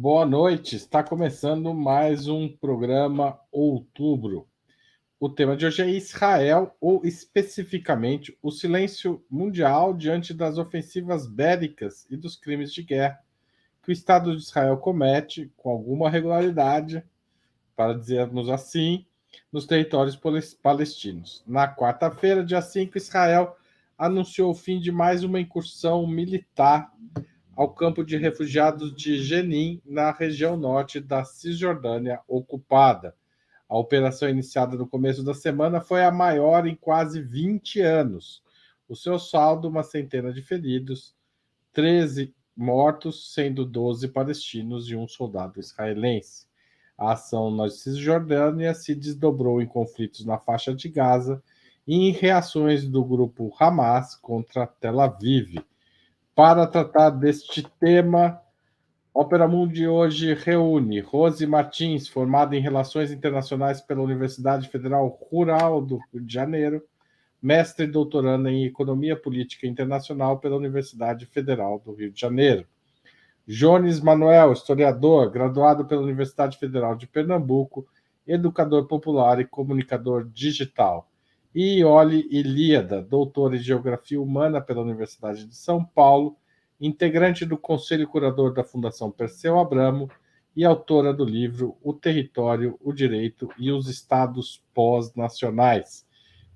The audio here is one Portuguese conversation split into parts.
Boa noite, está começando mais um programa Outubro. O tema de hoje é Israel, ou especificamente o silêncio mundial diante das ofensivas bélicas e dos crimes de guerra que o Estado de Israel comete com alguma regularidade, para dizermos assim, nos territórios palestinos. Na quarta-feira, dia 5, Israel anunciou o fim de mais uma incursão militar ao campo de refugiados de Jenin, na região norte da Cisjordânia ocupada. A operação iniciada no começo da semana foi a maior em quase 20 anos. O seu saldo, uma centena de feridos, 13 mortos, sendo 12 palestinos e um soldado israelense. A ação na Cisjordânia se desdobrou em conflitos na faixa de Gaza e em reações do grupo Hamas contra Tel Aviv. Para tratar deste tema, Ópera Mundi hoje reúne Rose Martins, formada em Relações Internacionais pela Universidade Federal Rural do Rio de Janeiro, mestre e doutoranda em Economia Política Internacional pela Universidade Federal do Rio de Janeiro. Jones Manuel, historiador, graduado pela Universidade Federal de Pernambuco, educador popular e comunicador digital. E Iole Ilíada, doutora em Geografia Humana pela Universidade de São Paulo, integrante do Conselho Curador da Fundação Perseu Abramo e autora do livro O Território, o Direito e os Estados Pós-Nacionais.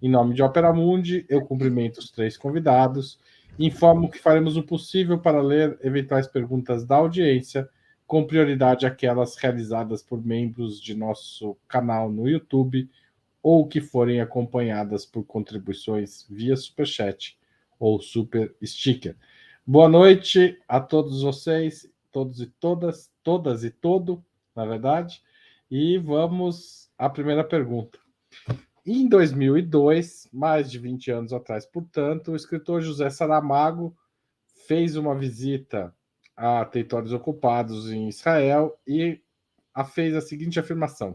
Em nome de Ópera Mundi, eu cumprimento os três convidados e informo que faremos o possível para ler eventuais perguntas da audiência, com prioridade aquelas realizadas por membros de nosso canal no YouTube ou que forem acompanhadas por contribuições via Superchat ou Super Sticker. Boa noite a todos vocês, todos e todas e todo, na verdade, e vamos à primeira pergunta. Em 2002, mais de 20 anos atrás, portanto, o escritor José Saramago fez uma visita a territórios ocupados em Israel e fez a seguinte afirmação: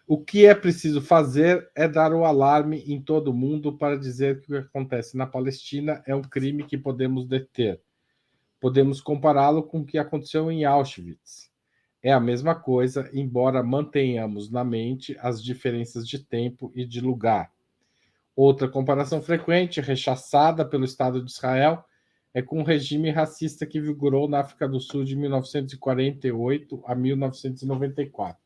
o que é preciso fazer é dar o alarme em todo o mundo para dizer que o que acontece na Palestina é um crime que podemos deter. Podemos compará-lo com o que aconteceu em Auschwitz. É a mesma coisa, embora mantenhamos na mente as diferenças de tempo e de lugar. Outra comparação frequente, rechaçada pelo Estado de Israel, é com o regime racista que vigorou na África do Sul de 1948 a 1994.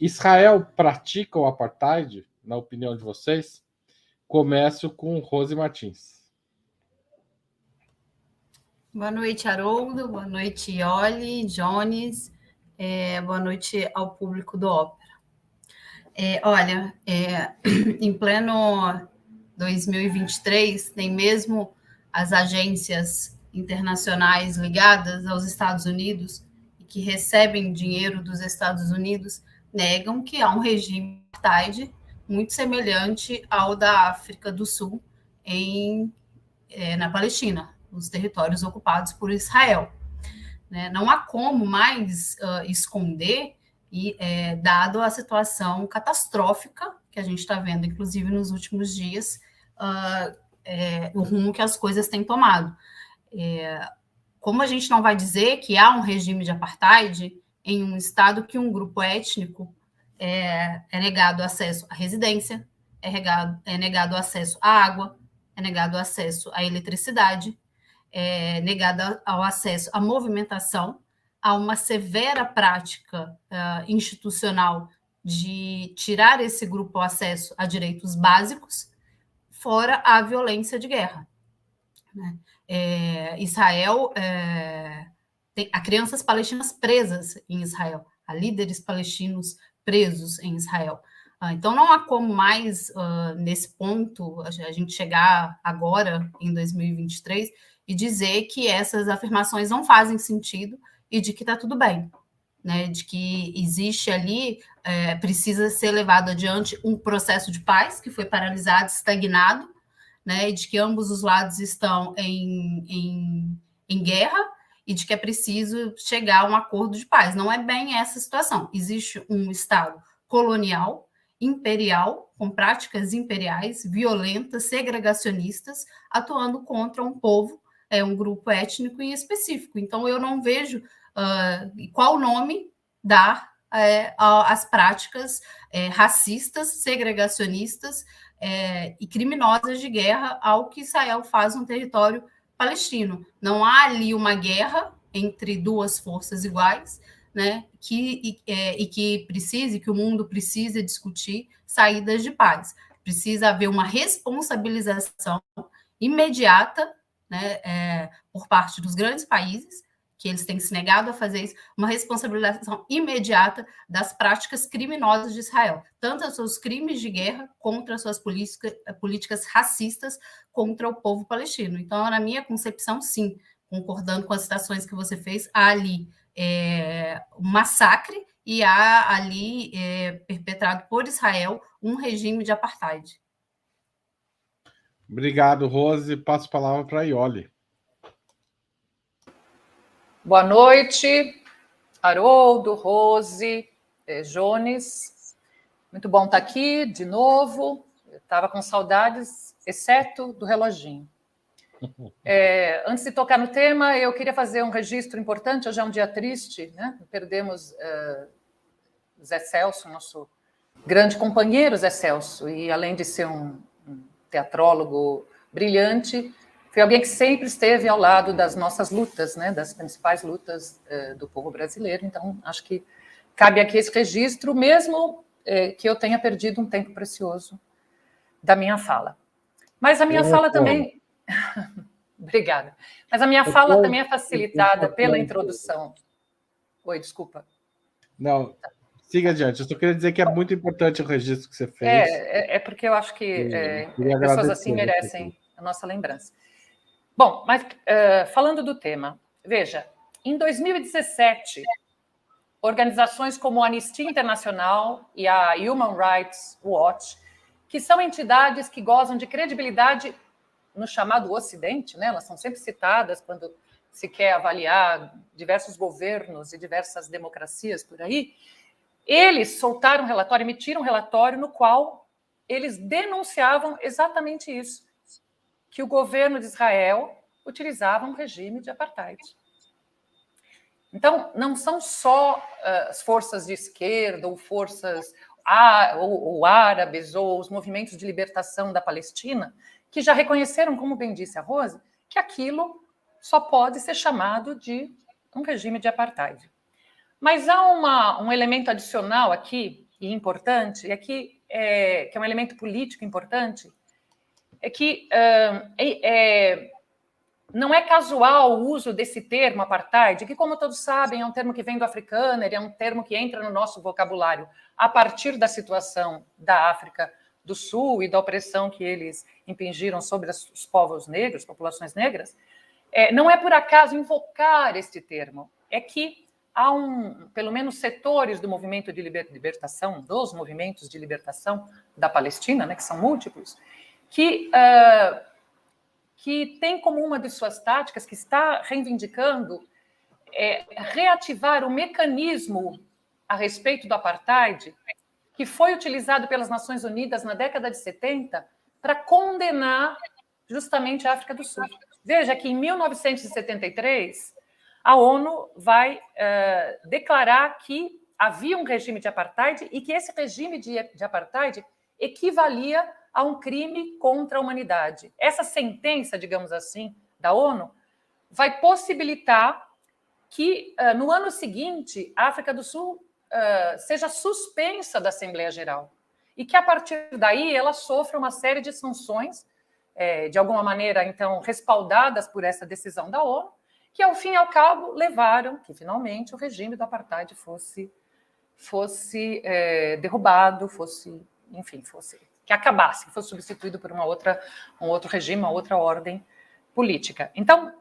Israel pratica o apartheid, na opinião de vocês? Começo com Rose Martins. Boa noite, Haroldo. Boa noite, Iole, Jones. Boa noite ao público do Ópera. Em pleno 2023, nem mesmo as agências internacionais ligadas aos Estados Unidos e que recebem dinheiro dos Estados Unidos negam que há um regime apartheid muito semelhante ao da África do Sul na Palestina, os territórios ocupados por Israel. Não há como mais esconder, dado a situação catastrófica que a gente está vendo, inclusive nos últimos dias, o rumo que as coisas têm tomado. Como a gente não vai dizer que há um regime de apartheid em um estado que um grupo étnico é negado acesso à residência, é negado acesso à água, é negado acesso à eletricidade, é negado ao acesso à movimentação, a uma severa prática institucional de tirar esse grupo o acesso a direitos básicos, fora a violência de guerra. Israel há crianças palestinas presas em Israel, há líderes palestinos presos em Israel. Então, não há como mais, nesse ponto, a gente chegar agora, em 2023, e dizer que essas afirmações não fazem sentido e de que está tudo bem, de que existe ali, precisa ser levado adiante um processo de paz que foi paralisado, estagnado, e de que ambos os lados estão em guerra e de que é preciso chegar a um acordo de paz. Não é bem essa situação. Existe um Estado colonial, imperial, com práticas imperiais, violentas, segregacionistas, atuando contra um povo, um grupo étnico em específico. Então, eu não vejo e qual nome dar às práticas racistas, segregacionistas e criminosas de guerra ao que Israel faz no território palestino. Não há ali uma guerra entre duas forças iguais, né, que o mundo precisa discutir saídas de paz. Precisa haver uma responsabilização imediata, né, por parte dos grandes países, que eles têm se negado a fazer isso, uma responsabilização imediata das práticas criminosas de Israel, tanto os seus crimes de guerra contra as suas políticas racistas contra o povo palestino. Então, na minha concepção, sim, concordando com as citações que você fez, há ali um massacre e há ali perpetrado por Israel um regime de apartheid. Obrigado, Rose. Passo a palavra para a Iole. Boa noite, Haroldo, Rose, Jones. Muito bom estar aqui de novo. Eu estava com saudades, exceto do reloginho. Antes de tocar no tema, eu queria fazer um registro importante. Hoje é um dia triste, né? Perdemos Zé Celso, nosso grande companheiro Zé Celso, e além de ser um teatrólogo brilhante, foi alguém que sempre esteve ao lado das nossas lutas, né, das principais lutas do povo brasileiro. Então, acho que cabe aqui esse registro, mesmo que eu tenha perdido um tempo precioso da minha fala. Mas a minha fala também... Obrigada. Mas a minha fala também é facilitada pela introdução. Oi, desculpa. Não, siga adiante. Eu só queria dizer que é muito importante o registro que você fez. É porque eu acho que pessoas assim merecem a nossa lembrança. Bom, mas falando do tema, veja, em 2017, organizações como a Anistia Internacional e a Human Rights Watch, que são entidades que gozam de credibilidade no chamado Ocidente, né? Elas são sempre citadas quando se quer avaliar diversos governos e diversas democracias por aí, eles soltaram um relatório, emitiram um relatório no qual eles denunciavam exatamente isso, que o governo de Israel utilizava um regime de apartheid. Então, não são só as forças de esquerda ou forças ou árabes ou os movimentos de libertação da Palestina que já reconheceram, como bem disse a Rose, que aquilo só pode ser chamado de um regime de apartheid. Mas há um elemento adicional aqui, e importante, que é um elemento político importante, é que não é casual o uso desse termo apartheid, que, como todos sabem, é um termo que vem do africano, é um termo que entra no nosso vocabulário a partir da situação da África do Sul e da opressão que eles impingiram sobre os povos negros, populações negras. Não é por acaso invocar este termo, é que há pelo menos setores do movimento de libertação, dos movimentos de libertação da Palestina, né, que são múltiplos, que tem como uma de suas táticas, que está reivindicando, reativar o mecanismo a respeito do apartheid, que foi utilizado pelas Nações Unidas na década de 70 para condenar justamente a África do Sul. Veja que em 1973, a ONU vai declarar que havia um regime de apartheid e que esse regime de apartheid equivalia a um crime contra a humanidade. Essa sentença, digamos assim, da ONU, vai possibilitar que, no ano seguinte, a África do Sul seja suspensa da Assembleia Geral e que, a partir daí, ela sofra uma série de sanções, de alguma maneira, então, respaldadas por essa decisão da ONU, que, ao fim e ao cabo, levaram que, finalmente, o regime do apartheid fosse derrubado, que acabasse, que fosse substituído por um outro regime, uma outra ordem política. Então,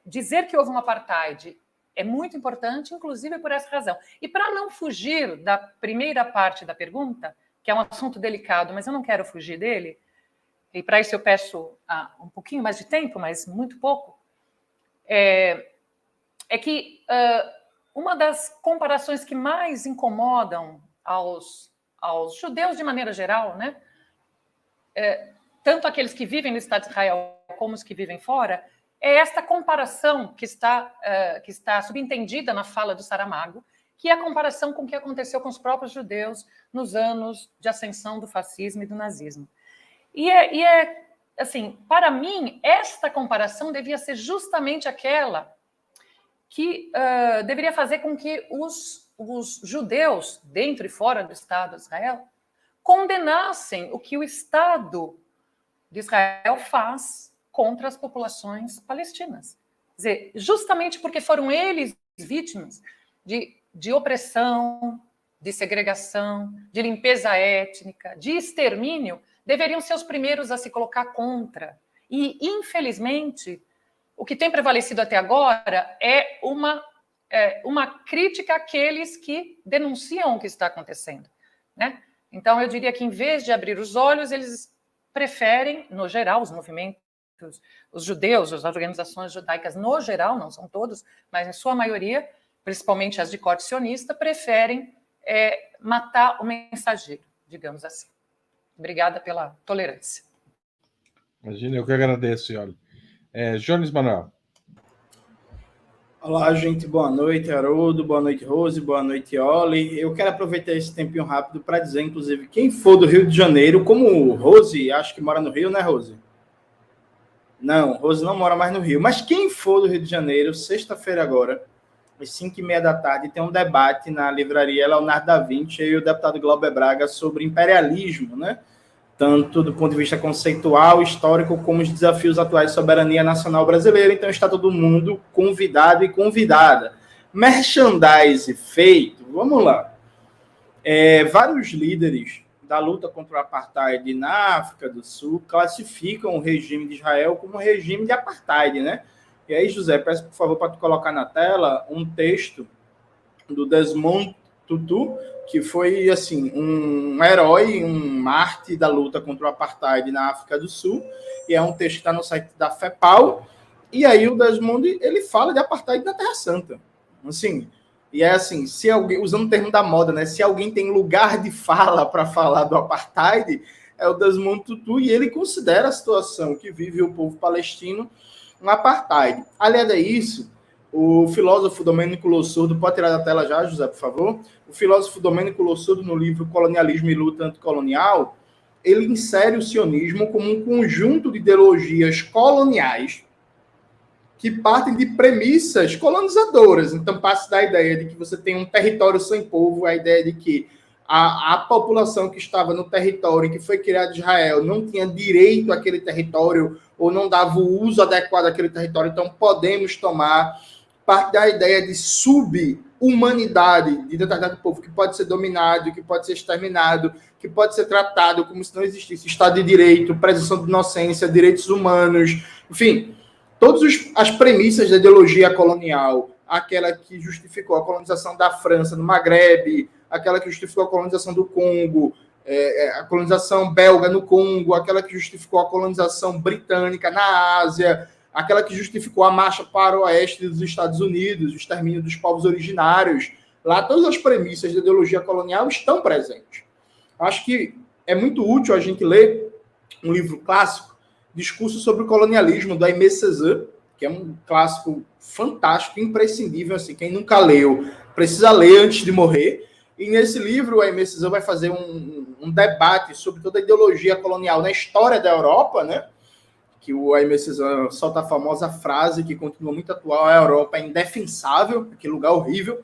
dizer que houve um apartheid é muito importante, inclusive por essa razão. E para não fugir da primeira parte da pergunta, que é um assunto delicado, mas eu não quero fugir dele, e para isso eu peço um pouquinho mais de tempo, mas muito pouco, que uma das comparações que mais incomodam aos judeus de maneira geral, né, tanto aqueles que vivem no Estado de Israel como os que vivem fora, é esta comparação que está subentendida na fala do Saramago, que é a comparação com o que aconteceu com os próprios judeus nos anos de ascensão do fascismo e do nazismo. E assim, para mim, esta comparação devia ser justamente aquela que deveria fazer com que os judeus, dentro e fora do Estado de Israel, condenassem o que o Estado de Israel faz contra as populações palestinas. Quer dizer, justamente porque foram eles vítimas de opressão, de segregação, de limpeza étnica, de extermínio, deveriam ser os primeiros a se colocar contra. E, infelizmente, o que tem prevalecido até agora é uma crítica àqueles que denunciam o que está acontecendo, né? Então, eu diria que, em vez de abrir os olhos, eles preferem, no geral, os movimentos, os judeus, as organizações judaicas, no geral, não são todos, mas em sua maioria, principalmente as de corte sionista, preferem matar o mensageiro, digamos assim. Obrigada pela tolerância. Imagina, eu que agradeço, Ioli. Jones Manuel. Olá, gente. Boa noite, Haroldo. Boa noite, Rose. Boa noite, Ioli. Eu quero aproveitar esse tempinho rápido para dizer, inclusive, quem for do Rio de Janeiro, como Rose, acho que mora no Rio, né, Rose? Não, Rose não mora mais no Rio. Mas quem for do Rio de Janeiro, sexta-feira agora, às 5h30 da tarde, tem um debate na livraria Leonardo da Vinci e o deputado Glauber Braga sobre imperialismo, né? Tanto do ponto de vista conceitual, histórico, como os desafios atuais de soberania nacional brasileira. Então está todo mundo convidado e convidada. Merchandise feito, vamos lá. Vários líderes da luta contra o apartheid na África do Sul classificam o regime de Israel como um regime de apartheid, né? E aí, José, peço, por favor, para tu colocar na tela um texto do Desmond Tutu, que foi, assim, um herói, um mártir da luta contra o apartheid na África do Sul, e é um texto que está no site da FEPAL, e aí o Desmond, ele fala de apartheid na Terra Santa. Assim, e é assim, se alguém, usando o termo da moda, né, se alguém tem lugar de fala para falar do apartheid, é o Desmond Tutu, e ele considera a situação que vive o povo palestino um apartheid. Aliás, é isso. O filósofo Domênico Lossurdo, pode tirar da tela já, José, por favor? O filósofo Domênico Lossurdo, no livro Colonialismo e Luta Anticolonial, ele insere o sionismo como um conjunto de ideologias coloniais que partem de premissas colonizadoras. Então, parte da ideia de que você tem um território sem povo, a ideia de que a população que estava no território que foi criado em Israel não tinha direito àquele território ou não dava o uso adequado àquele território, então podemos tomar parte da ideia de sub-humanidade de determinado povo que pode ser dominado, que pode ser exterminado, que pode ser tratado como se não existisse Estado de Direito, presunção de inocência, direitos humanos, enfim, todas as premissas da ideologia colonial, aquela que justificou a colonização da França no Maghreb, aquela que justificou a colonização do Congo, a colonização belga no Congo, aquela que justificou a colonização britânica na Ásia, aquela que justificou a marcha para o oeste dos Estados Unidos, o extermínio dos povos originários. Lá, todas as premissas da ideologia colonial estão presentes. Acho que é muito útil a gente ler um livro clássico, Discurso sobre o Colonialismo, da Aimé Césaire, que é um clássico fantástico, imprescindível. Assim, quem nunca leu, precisa ler antes de morrer. E nesse livro, a Aimé Césaire vai fazer um debate sobre toda a ideologia colonial na história da Europa, né? Que o Aimé Césaire solta a famosa frase que continua muito atual: a Europa é indefensável, aquele lugar horrível.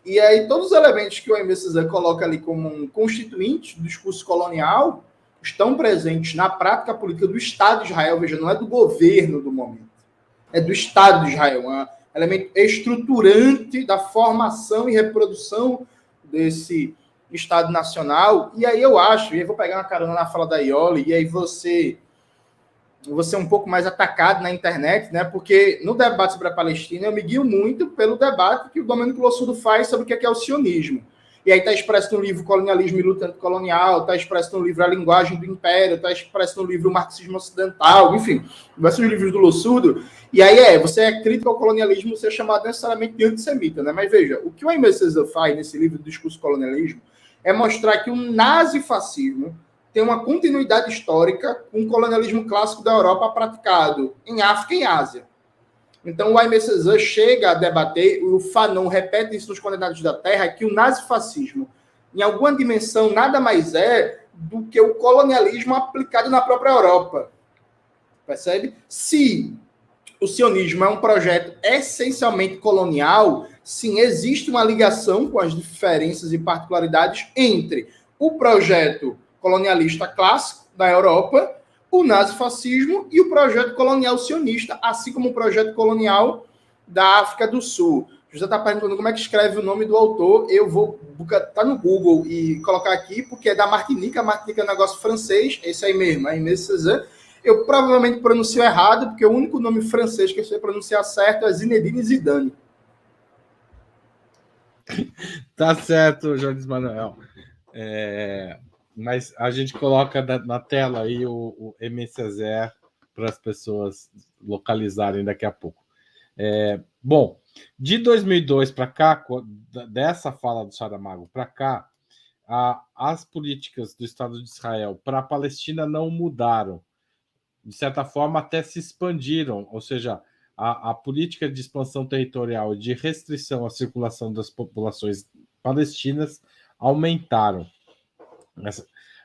E aí todos os elementos que o Aimé Césaire coloca ali como um constituinte do discurso colonial estão presentes na prática política do Estado de Israel. Veja, não é do governo do momento, é do Estado de Israel, um elemento estruturante da formação e reprodução desse Estado nacional. E aí eu acho, e eu vou pegar uma carona na fala da Ioli, e aí você um pouco mais atacado na internet, né? Porque no debate sobre a Palestina eu me guio muito pelo debate que o Domênico Lossurdo faz sobre o que é o sionismo. E aí está expresso no livro Colonialismo e Luta Anticolonial, está expresso no livro A Linguagem do Império, está expresso no livro Marxismo Ocidental, enfim, diversos livros do Lossurdo. E aí você é crítico ao colonialismo, você é chamado necessariamente de antissemita, né? Mas veja, o que o Aimé Césaire faz nesse livro do Discurso Colonialismo é mostrar que o nazifascismo tem uma continuidade histórica com o colonialismo clássico da Europa praticado em África e em Ásia. Então, o Aimé Césaire chega a debater, o Fanon repete isso nos Condenados da Terra, que o nazifascismo, em alguma dimensão, nada mais é do que o colonialismo aplicado na própria Europa. Percebe? Se o sionismo é um projeto essencialmente colonial, sim, existe uma ligação com as diferenças e particularidades entre o projeto colonialista clássico da Europa, o nazifascismo e o projeto colonial sionista, assim como o projeto colonial da África do Sul. José está perguntando como é que escreve o nome do autor. Eu vou tá no Google e colocar aqui, porque é da Martinica. A Martinica é um negócio francês, esse aí mesmo, Aimé Césaire. Eu provavelmente pronuncio errado, porque o único nome francês que eu sei pronunciar certo é Zinedine Zidane. Tá certo, Jones Manuel. Mas a gente coloca na tela aí o Aimé Césaire para as pessoas localizarem daqui a pouco. Bom, de 2002 para cá, dessa fala do Saramago para cá, as políticas do Estado de Israel para a Palestina não mudaram. De certa forma, até se expandiram, ou seja, a política de expansão territorial e de restrição à circulação das populações palestinas aumentaram.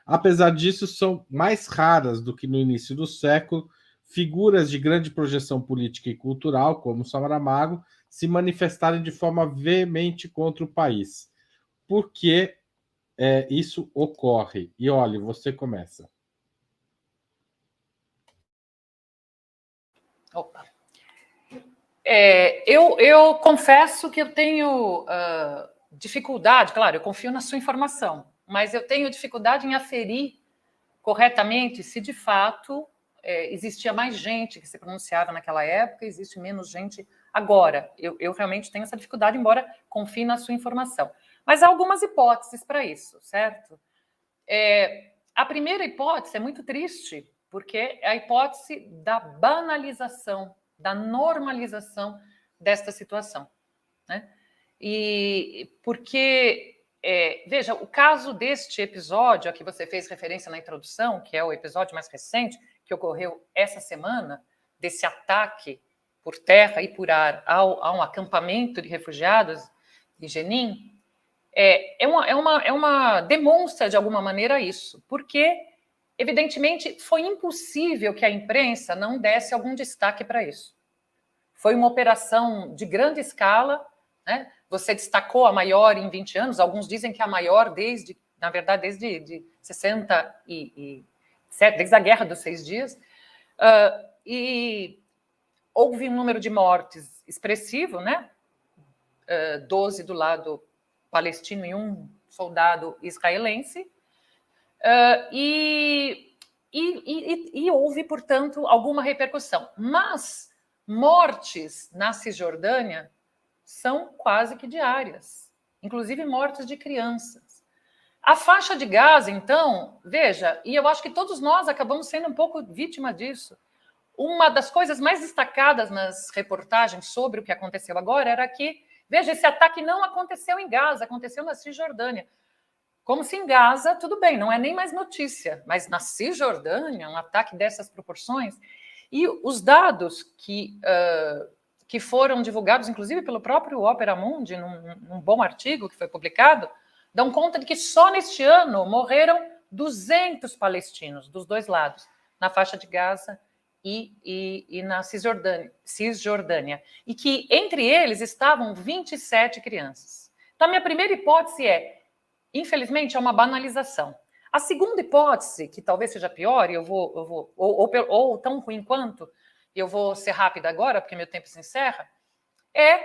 Apesar disso, são mais raras do que no início do século figuras de grande projeção política e cultural, como Saramago, se manifestarem de forma veemente contra o país. Por que isso ocorre? E olha, você começa. Opa. Eu confesso que eu tenho dificuldade, claro, eu confio na sua informação, mas eu tenho dificuldade em aferir corretamente se de fato existia mais gente que se pronunciava naquela época, existe menos gente agora. Eu realmente tenho essa dificuldade, embora confie na sua informação. Mas há algumas hipóteses para isso, certo? A primeira hipótese é muito triste, porque é a hipótese da banalização, da normalização desta situação, né? E porque, veja, o caso deste episódio a que você fez referência na introdução, que é o episódio mais recente, que ocorreu essa semana, desse ataque por terra e por ar a um acampamento de refugiados de Jenin, demonstra de alguma maneira isso, porque evidentemente foi impossível que a imprensa não desse algum destaque para isso. Foi uma operação de grande escala, né? Você destacou a maior em 20 anos, alguns dizem que a maior desde 67, desde a Guerra dos 6 Dias, e houve um número de mortes expressivo, né? 12 do lado palestino e 1 soldado israelense, e houve, portanto, alguma repercussão. Mas mortes na Cisjordânia são quase que diárias, inclusive mortes de crianças. A faixa de Gaza, então, veja, e eu acho que todos nós acabamos sendo um pouco vítima disso. Uma das coisas mais destacadas nas reportagens sobre o que aconteceu agora era que, veja, esse ataque não aconteceu em Gaza, aconteceu na Cisjordânia. Como se em Gaza, tudo bem, não é nem mais notícia, mas na Cisjordânia, um ataque dessas proporções. E os dados que foram divulgados, inclusive pelo próprio Opera Mundi, num bom artigo que foi publicado, dão conta de que só neste ano morreram 200 palestinos dos dois lados, na faixa de Gaza e na Cisjordânia. E que entre eles estavam 27 crianças. Então, a minha primeira hipótese infelizmente, é uma banalização. A segunda hipótese, que talvez seja pior, ou tão ruim quanto, e eu vou ser rápida agora, porque meu tempo se encerra, é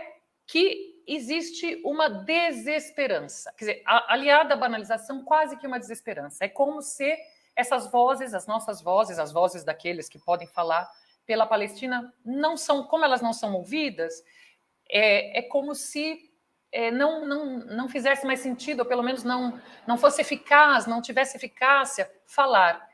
que existe uma desesperança. Quer dizer, aliada à banalização, quase que uma desesperança. É como se essas vozes, as nossas vozes, as vozes daqueles que podem falar pela Palestina, como elas não são ouvidas, é como se não fizesse mais sentido, ou pelo menos não fosse eficaz, não tivesse eficácia falar.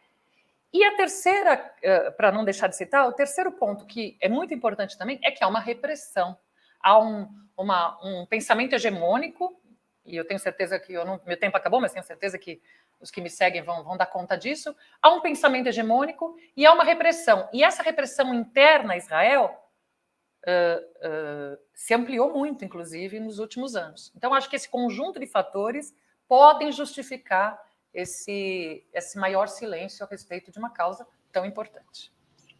E a terceira, para não deixar de citar, o terceiro ponto que é muito importante também é que há uma repressão, há um pensamento hegemônico, e eu tenho certeza que meu tempo acabou, mas tenho certeza que os que me seguem vão dar conta disso. Há um pensamento hegemônico e há uma repressão. E essa repressão interna a Israel se ampliou muito, inclusive, nos últimos anos. Então, acho que esse conjunto de fatores podem justificar esse maior silêncio a respeito de uma causa tão importante.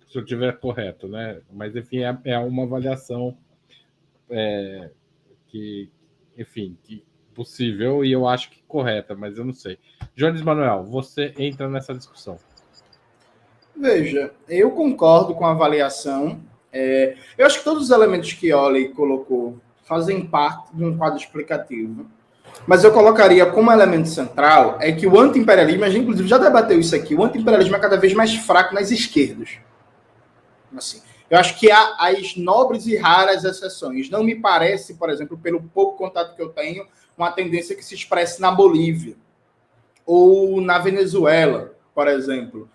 Se eu estiver correto, né? Mas, enfim, é uma avaliação que possível e eu acho que correta, mas eu não sei. Jones Manuel, você entra nessa discussão. Veja, eu concordo com a avaliação. Eu acho que todos os elementos que Oli colocou fazem parte de um quadro explicativo. Mas eu colocaria como elemento central é que o anti-imperialismo, a gente inclusive já debateu isso aqui, o anti-imperialismo é cada vez mais fraco nas esquerdas. Assim, eu acho que há as nobres e raras exceções. Não me parece, por exemplo, pelo pouco contato que eu tenho, uma tendência que se expresse na Bolívia ou na Venezuela, por exemplo.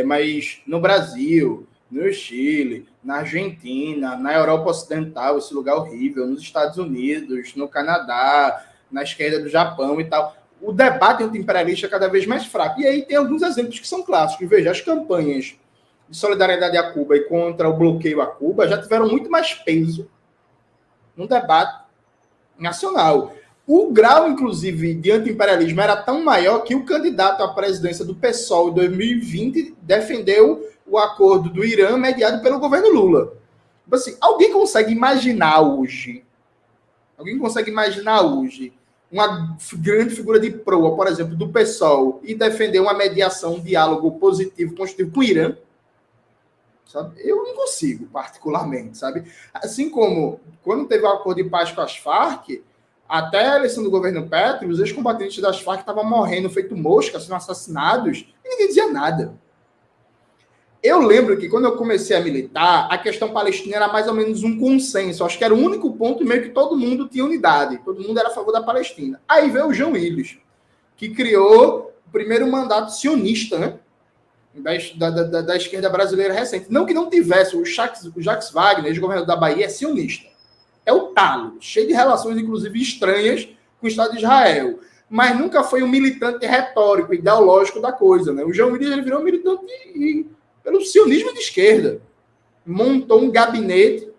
Mas no Brasil, no Chile, na Argentina, na Europa Ocidental, esse lugar horrível, nos Estados Unidos, no Canadá, na esquerda do Japão e tal, o debate anti-imperialista é cada vez mais fraco. E aí tem alguns exemplos que são clássicos. Veja, as campanhas de solidariedade a Cuba e contra o bloqueio a Cuba já tiveram muito mais peso no debate nacional. O grau, inclusive, de anti-imperialismo era tão maior que o candidato à presidência do PSOL em 2020 defendeu o acordo do Irã mediado pelo governo Lula. Assim, alguém consegue imaginar hoje uma grande figura de proa, por exemplo, do PSOL e defender uma mediação, um diálogo positivo, construtivo com o Irã? Sabe? Eu não consigo, particularmente, sabe? Assim como quando teve o acordo de paz com as Farc, até a eleição do governo Petro, os ex-combatentes das Farc estavam morrendo feito mosca, sendo assassinados, e ninguém dizia nada. Eu lembro que quando eu comecei a militar, a questão palestina era mais ou menos um consenso. Acho que era o único ponto meio que todo mundo tinha unidade. Todo mundo era a favor da Palestina. Aí veio o João Willis, que criou o primeiro mandato sionista, né? Da esquerda brasileira recente. Não que não tivesse. O Jacques Wagner, ex-governador da Bahia, é sionista. É o talo. Cheio de relações, inclusive, estranhas com o Estado de Israel. Mas nunca foi um militante retórico, ideológico da coisa, né? O João Willis, ele virou um militante pelo sionismo de esquerda. Montou um gabinete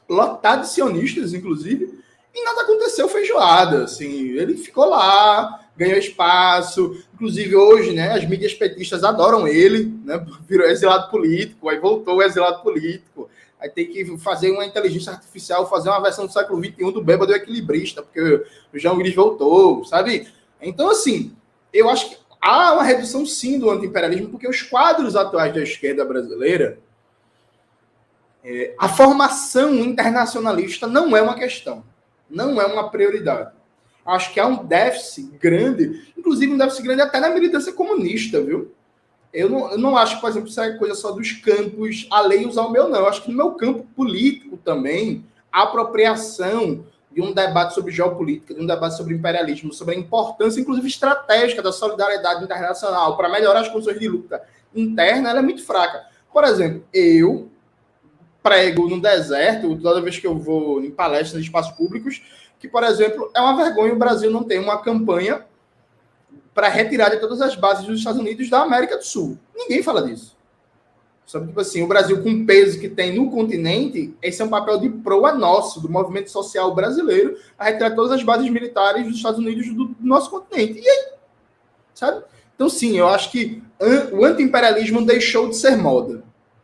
lotado de sionistas, inclusive, e nada aconteceu feijoada. Assim, ele ficou lá, ganhou espaço. Inclusive, hoje, né, as mídias petistas adoram ele, né, virou exilado político, aí voltou o exilado político. Aí tem que fazer uma inteligência artificial, fazer uma versão do século XXI do Bêbado Equilibrista, porque o João Willis voltou, sabe? Então, assim, eu acho que há uma redução, sim, do anti-imperialismo, porque os quadros atuais da esquerda brasileira, a formação internacionalista não é uma questão, não é uma prioridade. Acho que há um déficit grande, inclusive um déficit grande até na militância comunista, viu? Eu não acho que, por exemplo, isso é coisa só dos campos alheios ao meu, não. Eu acho que no meu campo político também, a apropriação de um debate sobre geopolítica, de um debate sobre imperialismo, sobre a importância, inclusive estratégica, da solidariedade internacional para melhorar as condições de luta interna, ela é muito fraca. Por exemplo, eu prego no deserto, toda vez que eu vou em palestras em espaços públicos, que, por exemplo, é uma vergonha o Brasil não ter uma campanha para retirar de todas as bases dos Estados Unidos da América do Sul. Ninguém fala disso. Sabe, tipo assim, o Brasil, com o peso que tem no continente, esse é um papel de proa nosso, do movimento social brasileiro, a retirar todas as bases militares dos Estados Unidos do nosso continente. E aí? Sabe? Então, sim, eu acho que o anti-imperialismo deixou de ser moda.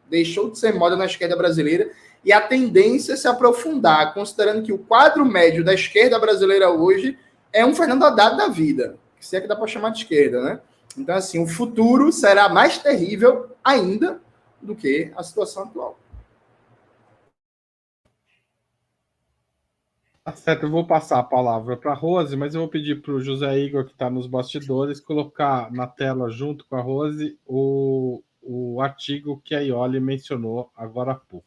Deixou de ser moda na esquerda brasileira, e a tendência é se aprofundar, considerando que o quadro médio da esquerda brasileira hoje é um Fernando Haddad da vida, se é que dá para chamar de esquerda, né? Então, assim, o futuro será mais terrível ainda do que a situação atual. Tá certo, eu vou passar a palavra para a Rose, mas eu vou pedir para o José Igor, que está nos bastidores, colocar na tela, junto com a Rose, o artigo que a Ioli mencionou agora há pouco.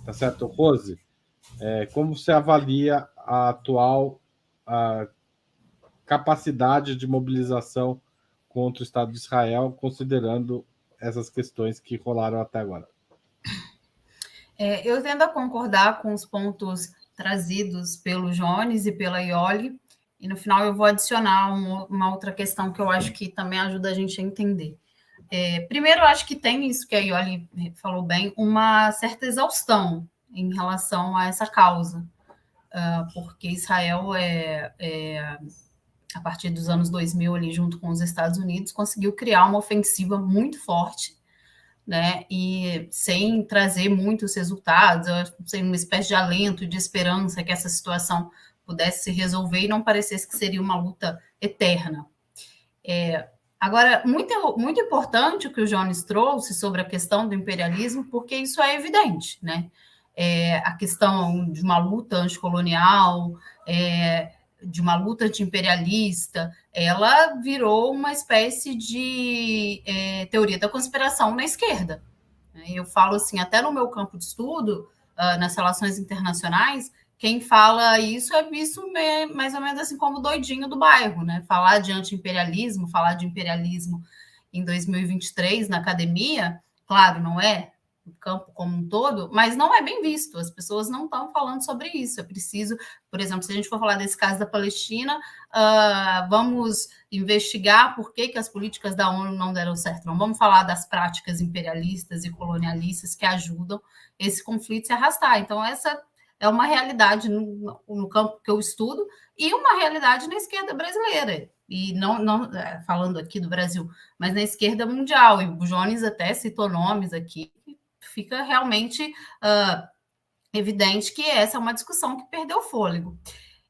Tá certo? Rose, como você avalia a atual capacidade de mobilização contra o Estado de Israel, considerando essas questões que rolaram até agora? Eu tendo a concordar com os pontos trazidos pelo Jones e pela Ioli, e no final eu vou adicionar uma outra questão que eu acho que também ajuda a gente a entender. Primeiro, eu acho que tem isso que a Ioli falou bem, uma certa exaustão em relação a essa causa, porque Israel, a partir dos anos 2000, ali, junto com os Estados Unidos, conseguiu criar uma ofensiva muito forte, né, e sem trazer muitos resultados, sem uma espécie de alento, de esperança que essa situação pudesse se resolver e não parecesse que seria uma luta eterna. Agora, muito importante o que o Jones trouxe sobre a questão do imperialismo, porque isso é evidente, né? A questão de uma luta anticolonial, de uma luta anti-imperialista, ela virou uma espécie de teoria da conspiração na esquerda. Eu falo assim, até no meu campo de estudo, nas relações internacionais, quem fala isso é visto mais ou menos assim como doidinho do bairro, né? Falar de anti-imperialismo, falar de imperialismo em 2023 na academia, claro, não é no campo como um todo, mas não é bem visto. As pessoas não estão falando sobre isso. É preciso, por exemplo, se a gente for falar desse caso da Palestina, vamos investigar por que as políticas da ONU não deram certo. Não vamos falar das práticas imperialistas e colonialistas que ajudam esse conflito se arrastar. Então, essa é uma realidade no campo que eu estudo e uma realidade na esquerda brasileira. E não falando aqui do Brasil, mas na esquerda mundial. E o Jones até citou nomes aqui. Fica realmente evidente que essa é uma discussão que perdeu fôlego.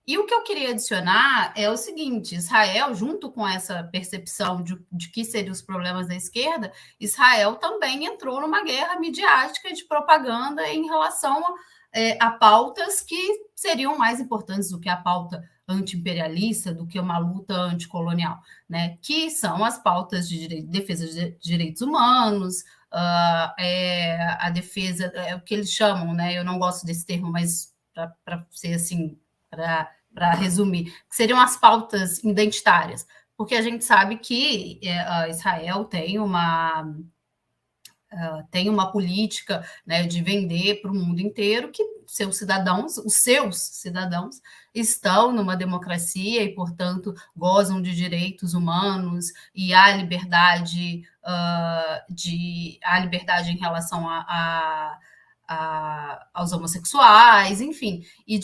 E o que eu queria adicionar é o seguinte: Israel, junto com essa percepção de que seriam os problemas da esquerda, Israel também entrou numa guerra midiática de propaganda em relação a pautas que seriam mais importantes do que a pauta anti-imperialista, do que uma luta anticolonial, né? Que são as pautas de defesa de direitos humanos, a defesa, o que eles chamam, né? Eu não gosto desse termo, mas para ser assim, para resumir, que seriam as pautas identitárias, porque a gente sabe que Israel tem uma política, né, de vender para o mundo inteiro que os seus cidadãos estão numa democracia e, portanto, gozam de direitos humanos e há liberdade, em relação aos homossexuais, enfim, e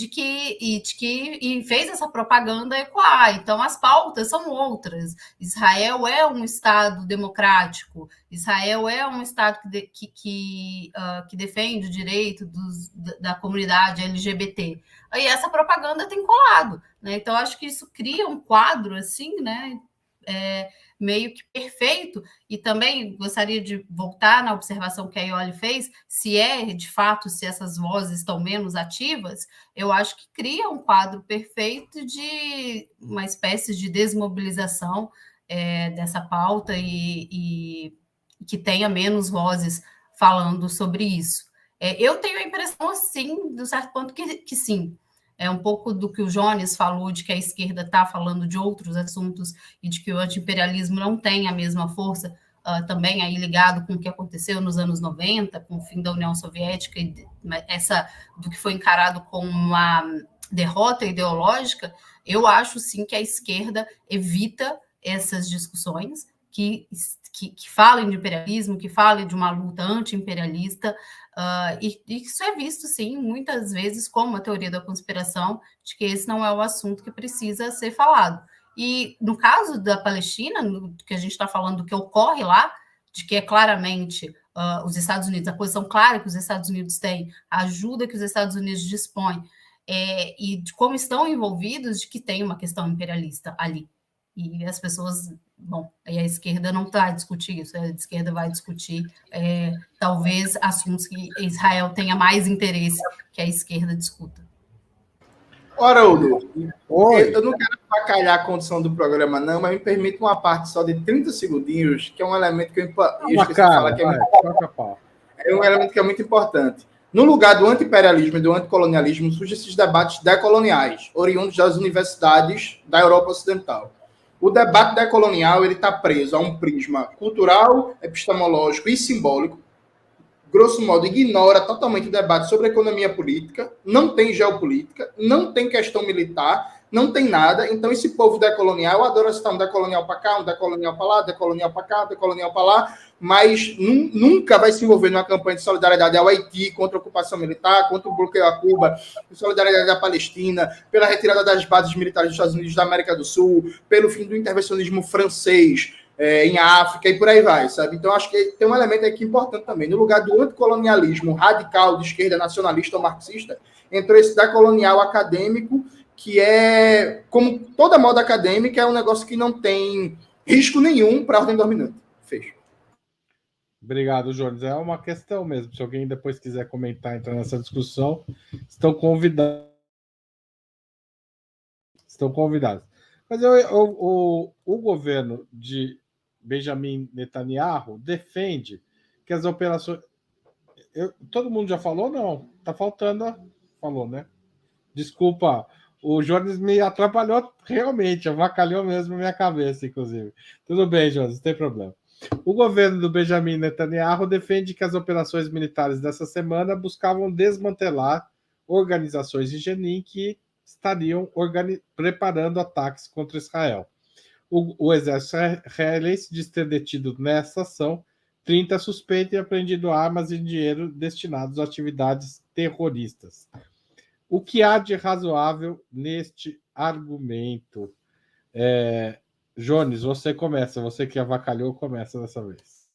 fez essa propaganda ecoar. Então, as pautas são outras. Israel é um Estado democrático, Israel é um Estado que defende o direito da comunidade LGBT. E essa propaganda tem colado, né? Então, acho que isso cria um quadro, assim, né? Meio que perfeito, e também gostaria de voltar na observação que a Iole fez, se essas vozes estão menos ativas, eu acho que cria um quadro perfeito de uma espécie de desmobilização dessa pauta e que tenha menos vozes falando sobre isso. Eu tenho a impressão, assim, de certo ponto, que sim. É um pouco do que o Jones falou, de que a esquerda está falando de outros assuntos e de que o anti-imperialismo não tem a mesma força, também aí ligado com o que aconteceu nos anos 90, com o fim da União Soviética, e do que foi encarado como uma derrota ideológica. Eu acho, sim, que a esquerda evita essas discussões, que falem de imperialismo, que falem de uma luta anti-imperialista, e isso é visto, sim, muitas vezes como uma teoria da conspiração, de que esse não é o assunto que precisa ser falado. E no caso da Palestina, que a gente está falando do que ocorre lá, de que é claramente os Estados Unidos, a posição clara que os Estados Unidos têm, a ajuda que os Estados Unidos dispõem, e de como estão envolvidos, de que tem uma questão imperialista ali. E as pessoas, aí a esquerda não vai discutir isso, a esquerda vai discutir talvez assuntos que Israel tenha mais interesse que a esquerda discuta. Ora, Udo, eu não quero avacalhar a condição do programa, não, mas me permite uma parte só de 30 segundinhos, que é um elemento que eu esqueci de falar, que é um elemento que é muito importante. No lugar do anti-imperialismo e do anticolonialismo, surgem esses debates decoloniais, oriundos das universidades da Europa Ocidental. O debate decolonial está preso a um prisma cultural, epistemológico e simbólico. Grosso modo, ignora totalmente o debate sobre economia política, não tem geopolítica, não tem questão militar, não tem nada. Então, esse povo decolonial adora citar um decolonial para cá, um decolonial para lá, decolonial para cá, decolonial para lá, mas nunca vai se envolver numa campanha de solidariedade ao Haiti, contra a ocupação militar, contra o bloqueio a Cuba, de solidariedade à Palestina, pela retirada das bases militares dos Estados Unidos da América do Sul, pelo fim do intervencionismo francês em África e por aí vai, sabe? Então, acho que tem um elemento aqui importante também. No lugar do anticolonialismo radical de esquerda nacionalista ou marxista, entrou esse da colonial acadêmico, que é, como toda moda acadêmica, é um negócio que não tem risco nenhum para a ordem dominante. Fecho. Obrigado, Jones. É uma questão mesmo. Se alguém depois quiser comentar, entrar nessa discussão, estão convidados. Mas o governo de Benjamin Netanyahu defende que as operações... todo mundo já falou? Não. Está faltando... Falou, né? Desculpa. O Jones me atrapalhou realmente. Avacalhou mesmo minha cabeça, inclusive. Tudo bem, Jones. Não tem problema. O governo do Benjamin Netanyahu defende que as operações militares dessa semana buscavam desmantelar organizações em Jenin que estariam preparando ataques contra Israel. O exército israelense diz ter detido nessa ação 30 suspeitos e apreendido armas e dinheiro destinados a atividades terroristas. O que há de razoável neste argumento? Jones, você começa. Você que avacalhou, começa dessa vez.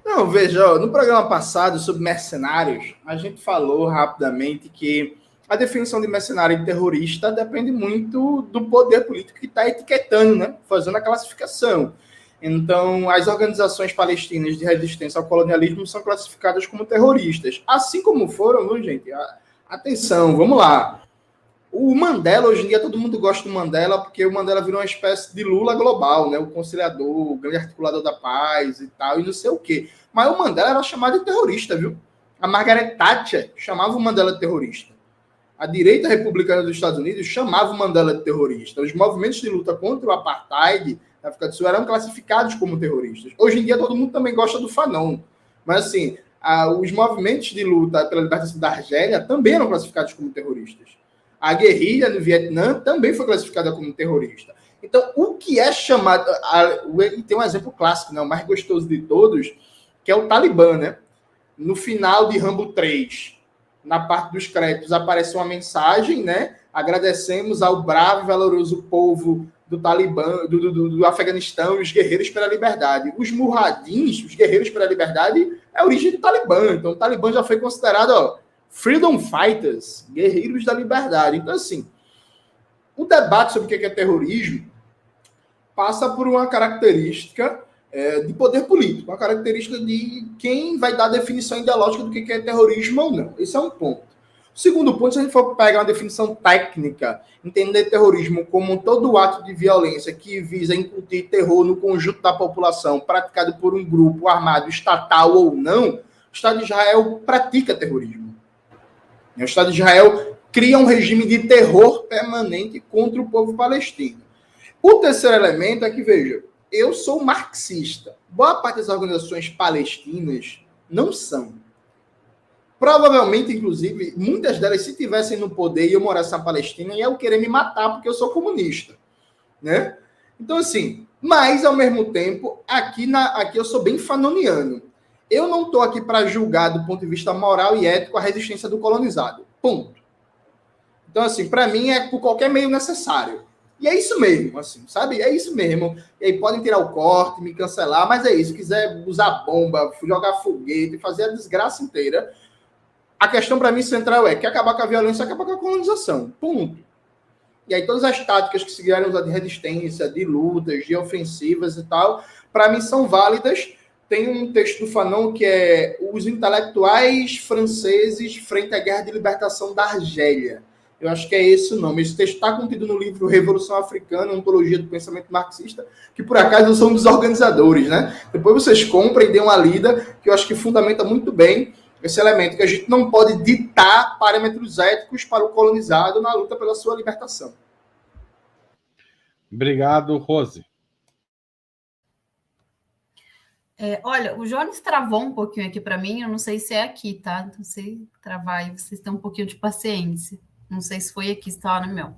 Não, veja, no programa passado sobre mercenários, a gente falou rapidamente que a definição de mercenário e terrorista depende muito do poder político que está etiquetando, né? Fazendo a classificação. Então, as organizações palestinas de resistência ao colonialismo são classificadas como terroristas. Assim como foram, viu, gente? Atenção, vamos lá. O Mandela, hoje em dia, todo mundo gosta do Mandela, porque o Mandela virou uma espécie de Lula global, né? O conciliador, o grande articulador da paz e tal, e não sei o quê. Mas o Mandela era chamado de terrorista, viu? A Margaret Thatcher chamava o Mandela de terrorista. A direita republicana dos Estados Unidos chamava o Mandela de terrorista. Os movimentos de luta contra o apartheid na África do Sul eram classificados como terroristas. Hoje em dia, todo mundo também gosta do Fanon. Mas, assim, os movimentos de luta pela libertação da Argélia também eram classificados como terroristas. A guerrilha no Vietnã também foi classificada como terrorista. Então, o que é chamado... tem um exemplo clássico, né, o mais gostoso de todos, que é o Talibã, né? No final de Rambo 3, na parte dos créditos, aparece uma mensagem, né? Agradecemos ao bravo e valoroso povo do Talibã, do Afeganistão, os guerreiros pela liberdade. Os Mujahidins, os guerreiros pela liberdade, é a origem do Talibã. Então, o Talibã já foi considerado... Freedom Fighters, guerreiros da liberdade. Então, assim, o debate sobre o que é terrorismo passa por uma característica de poder político, uma característica de quem vai dar a definição ideológica do que é terrorismo ou não. Esse é um ponto. O segundo ponto, se a gente for pegar uma definição técnica, entender terrorismo como todo ato de violência que visa incutir terror no conjunto da população, praticado por um grupo armado estatal ou não, o Estado de Israel pratica terrorismo. O Estado de Israel cria um regime de terror permanente contra o povo palestino. O terceiro elemento é que, veja, eu sou marxista. Boa parte das organizações palestinas não são. Provavelmente, inclusive, muitas delas, se tivessem no poder e eu morasse na Palestina, iam querer me matar porque eu sou comunista. Né? Então, assim, mas, ao mesmo tempo, aqui eu sou bem fanoniano. Eu não estou aqui para julgar do ponto de vista moral e ético a resistência do colonizado. Ponto. Então, assim, para mim é por qualquer meio necessário. E é isso mesmo, assim, sabe? É isso mesmo. E aí podem tirar o corte, me cancelar, mas é isso. Se quiser usar bomba, jogar foguete, fazer a desgraça inteira, a questão para mim central é que acabar com a violência, acabar com a colonização. Ponto. E aí todas as táticas que se quiserem usar de resistência, de lutas, de ofensivas e tal, para mim são válidas. Tem um texto do Fanon que é os intelectuais franceses frente à guerra de libertação da Argélia. Eu acho que é esse o nome. Esse texto está contido no livro Revolução Africana, Ontologia do Pensamento Marxista, que por acaso eu sou um dos organizadores, né? Depois vocês comprem e dêem uma lida, que eu acho que fundamenta muito bem esse elemento, que a gente não pode ditar parâmetros éticos para o colonizado na luta pela sua libertação. Obrigado, Rose. Olha, o Jones travou um pouquinho aqui para mim, eu não sei se é aqui, tá? Não sei travar aí, vocês têm um pouquinho de paciência. não sei se foi aqui, está no meu.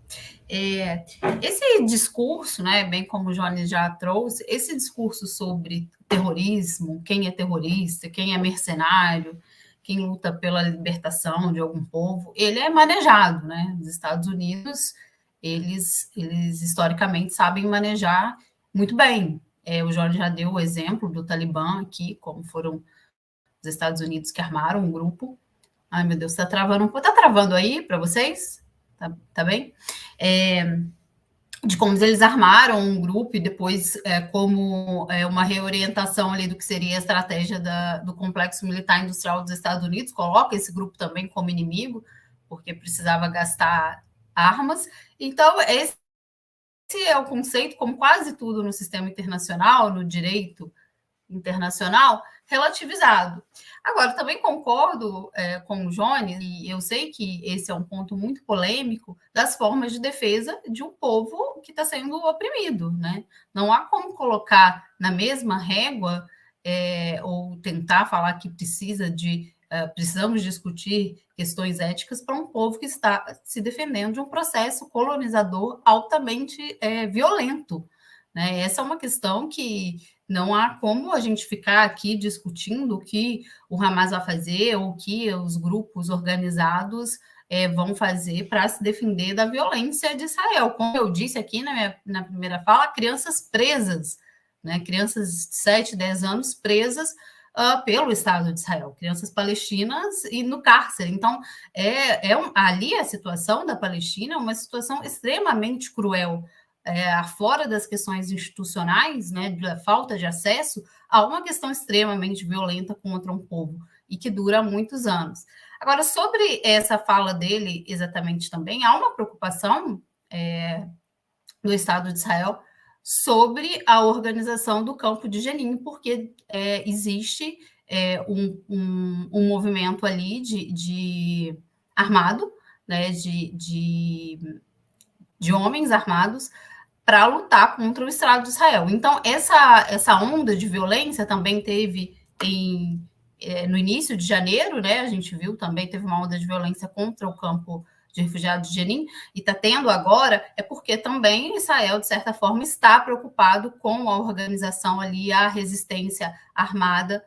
Esse discurso, né, bem como o Jones já trouxe, esse discurso sobre terrorismo, quem é terrorista, quem é mercenário, quem luta pela libertação de algum povo, ele é manejado, né? Os Estados Unidos, eles historicamente sabem manejar muito bem. O Jorge já deu o exemplo do Talibã aqui, como foram os Estados Unidos que armaram um grupo. Ai, meu Deus, está travando um pouco. Está travando aí para vocês? Tá bem? De como eles armaram um grupo e depois como uma reorientação ali do que seria a estratégia do complexo militar industrial dos Estados Unidos, coloca esse grupo também como inimigo, porque precisava gastar armas. Então, esse é o conceito, como quase tudo no sistema internacional, no direito internacional, relativizado. Agora, também concordo com o Jones, e eu sei que esse é um ponto muito polêmico, das formas de defesa de um povo que está sendo oprimido, né? Não há como colocar na mesma régua ou tentar falar que precisamos discutir questões éticas para um povo que está se defendendo de um processo colonizador altamente violento, né? Essa é uma questão que não há como a gente ficar aqui discutindo o que o Hamas vai fazer ou o que os grupos organizados vão fazer para se defender da violência de Israel. Como eu disse aqui na primeira fala, crianças presas, né? Crianças de 7, 10 anos presas pelo Estado de Israel, crianças palestinas e no cárcere. Então, ali a situação da Palestina é uma situação extremamente cruel, fora das questões institucionais, né, da falta de acesso, a uma questão extremamente violenta contra um povo e que dura muitos anos. Agora, sobre essa fala dele exatamente também, há uma preocupação do Estado de Israel sobre a organização do campo de Jenin, porque existe um movimento ali de armado, né, de homens armados para lutar contra o Estado de Israel. Então, essa onda de violência também teve no início de janeiro, né? A gente viu também, teve uma onda de violência contra o campo de refugiados de Jenin, e está tendo agora, porque também Israel, de certa forma, está preocupado com a organização ali, a resistência armada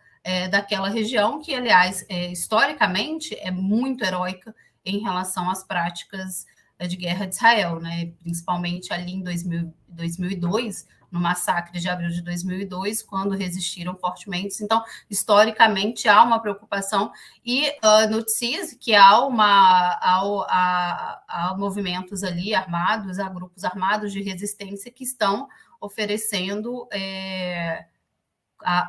daquela região, que, aliás, historicamente, é muito heróica em relação às práticas de guerra de Israel, né? Principalmente ali em 2002, no massacre de abril de 2002, quando resistiram fortemente. Então, historicamente, há uma preocupação e noticia-se que há movimentos ali armados, há grupos armados de resistência que estão oferecendo,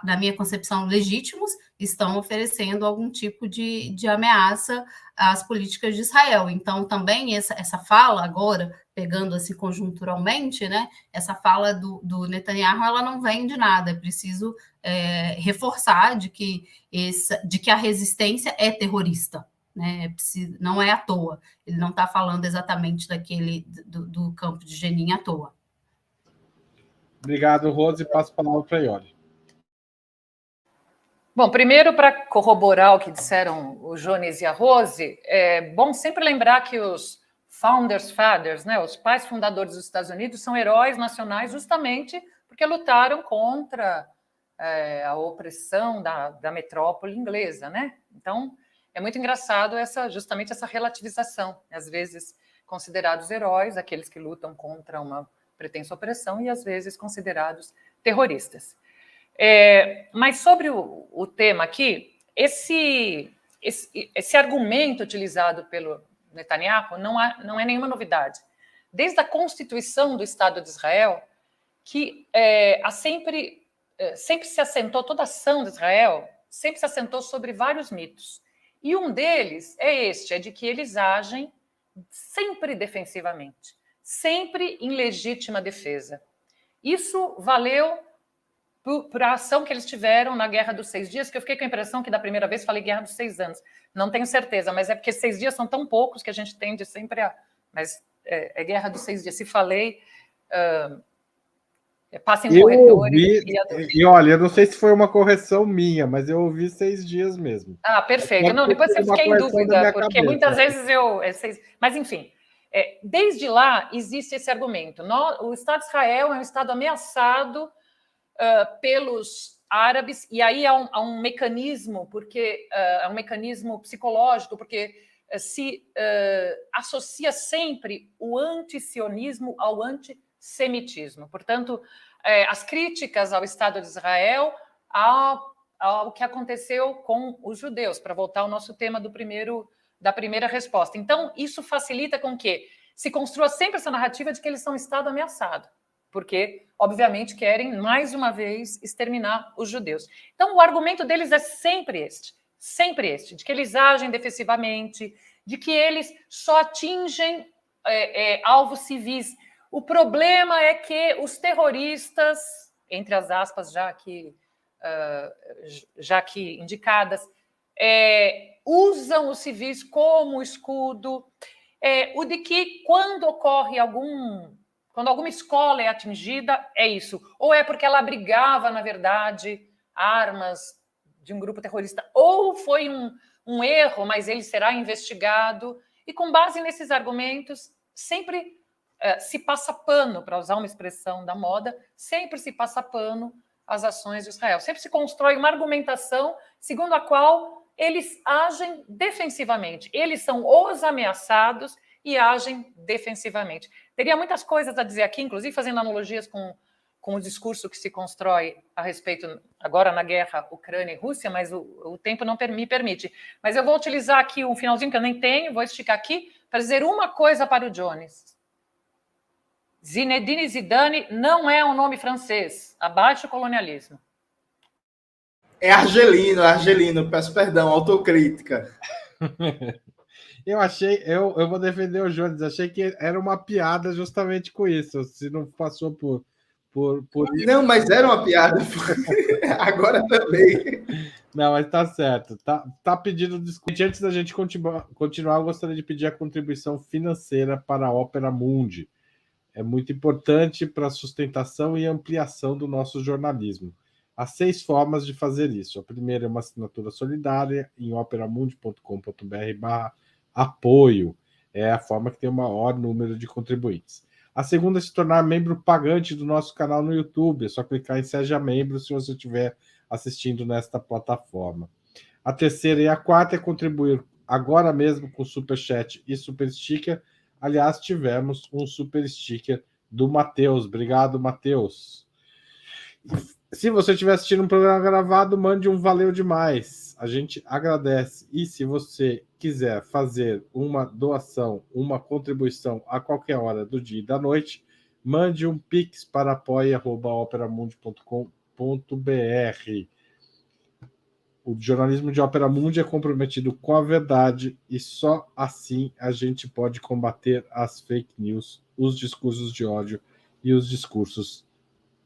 na minha concepção, legítimos, estão oferecendo algum tipo de ameaça às políticas de Israel. Então, também essa fala agora, pegando assim conjunturalmente, né, essa fala do Netanyahu, ela não vem de nada, é preciso reforçar de que a resistência é terrorista, né, não é à toa, ele não está falando exatamente do campo de Jenin à toa. Obrigado, Rose, passo a palavra para a Ioli. Bom, primeiro, para corroborar o que disseram o Jones e a Rose, é bom sempre lembrar que os Founders Fathers, né, os pais fundadores dos Estados Unidos, são heróis nacionais justamente porque lutaram contra a opressão da metrópole inglesa, né? Então, é muito engraçado justamente essa relativização, às vezes considerados heróis, aqueles que lutam contra uma pretensa opressão, e às vezes considerados terroristas. Mas sobre o tema aqui, esse argumento utilizado pelo Netanyahu não é nenhuma novidade. Desde a constituição do Estado de Israel, que sempre se assentou, toda a ação de Israel sempre se assentou sobre vários mitos. E um deles é de que eles agem sempre defensivamente, sempre em legítima defesa. Isso valeu para a ação que eles tiveram na Guerra dos 6 Dias, que eu fiquei com a impressão que da primeira vez falei Guerra dos 6 Anos. Não tenho certeza, mas é porque 6 dias são tão poucos que a gente tende sempre a... Mas é Guerra dos 6 Dias. Se falei, Passa em corredores. E olha, eu não sei se foi uma correção minha, mas eu ouvi 6 dias mesmo. Ah, perfeito. Não, depois eu fiquei em dúvida, porque muitas vezes mas, enfim, desde lá existe esse argumento. O Estado de Israel é um Estado ameaçado pelos árabes, e aí há um mecanismo, porque é um mecanismo psicológico, porque se associa sempre o antisionismo ao antissemitismo. Portanto, as críticas ao Estado de Israel ao que aconteceu com os judeus, para voltar ao nosso tema da primeira resposta. Então, isso facilita com que se construa sempre essa narrativa de que eles são um Estado ameaçado, porque, obviamente, querem, mais uma vez, exterminar os judeus. Então, o argumento deles é sempre este, de que eles agem defensivamente, de que eles só atingem alvos civis. O problema é que os terroristas, entre as aspas já que indicadas, usam os civis como escudo, o de que quando alguma escola é atingida, é isso. Ou é porque ela abrigava, na verdade, armas de um grupo terrorista, ou foi um erro, mas ele será investigado. E com base nesses argumentos, sempre se passa pano, para usar uma expressão da moda, sempre se passa pano às ações de Israel. Sempre se constrói uma argumentação segundo a qual eles agem defensivamente. Eles são os ameaçados e agem defensivamente. Teria muitas coisas a dizer aqui, inclusive fazendo analogias com o discurso que se constrói a respeito, agora na guerra Ucrânia e Rússia, mas o tempo não me permite. Mas eu vou utilizar aqui um finalzinho que eu nem tenho, vou esticar aqui, para dizer uma coisa para o Jones. Zinedine Zidane não é um nome francês. Abaixo o colonialismo. É argelino, peço perdão, autocrítica. Eu vou defender o Jones, achei que era uma piada justamente com isso, se não passou por isso. Não, mas era uma piada, agora também. Não, mas tá certo, tá pedindo desculpa. Antes da gente continuar, eu gostaria de pedir a contribuição financeira para a Opera Mundi. É muito importante para a sustentação e ampliação do nosso jornalismo. Há 6 formas de fazer isso. A primeira é uma assinatura solidária em operamundi.com.br/apoio. É a forma que tem o maior número de contribuintes. A segunda é se tornar membro pagante do nosso canal no YouTube. É só clicar em Seja Membro se você estiver assistindo nesta plataforma. A terceira e a quarta é contribuir agora mesmo com Superchat e Super Sticker. Aliás, tivemos um super sticker do Matheus. Obrigado, Matheus. Se você estiver assistindo um programa gravado, mande um valeu demais. A gente agradece. E se você quiser fazer uma doação, uma contribuição a qualquer hora do dia e da noite, mande um pix para apoia@operamundi.com.br. O jornalismo de Opera Mundi é comprometido com a verdade e só assim a gente pode combater as fake news, os discursos de ódio e os discursos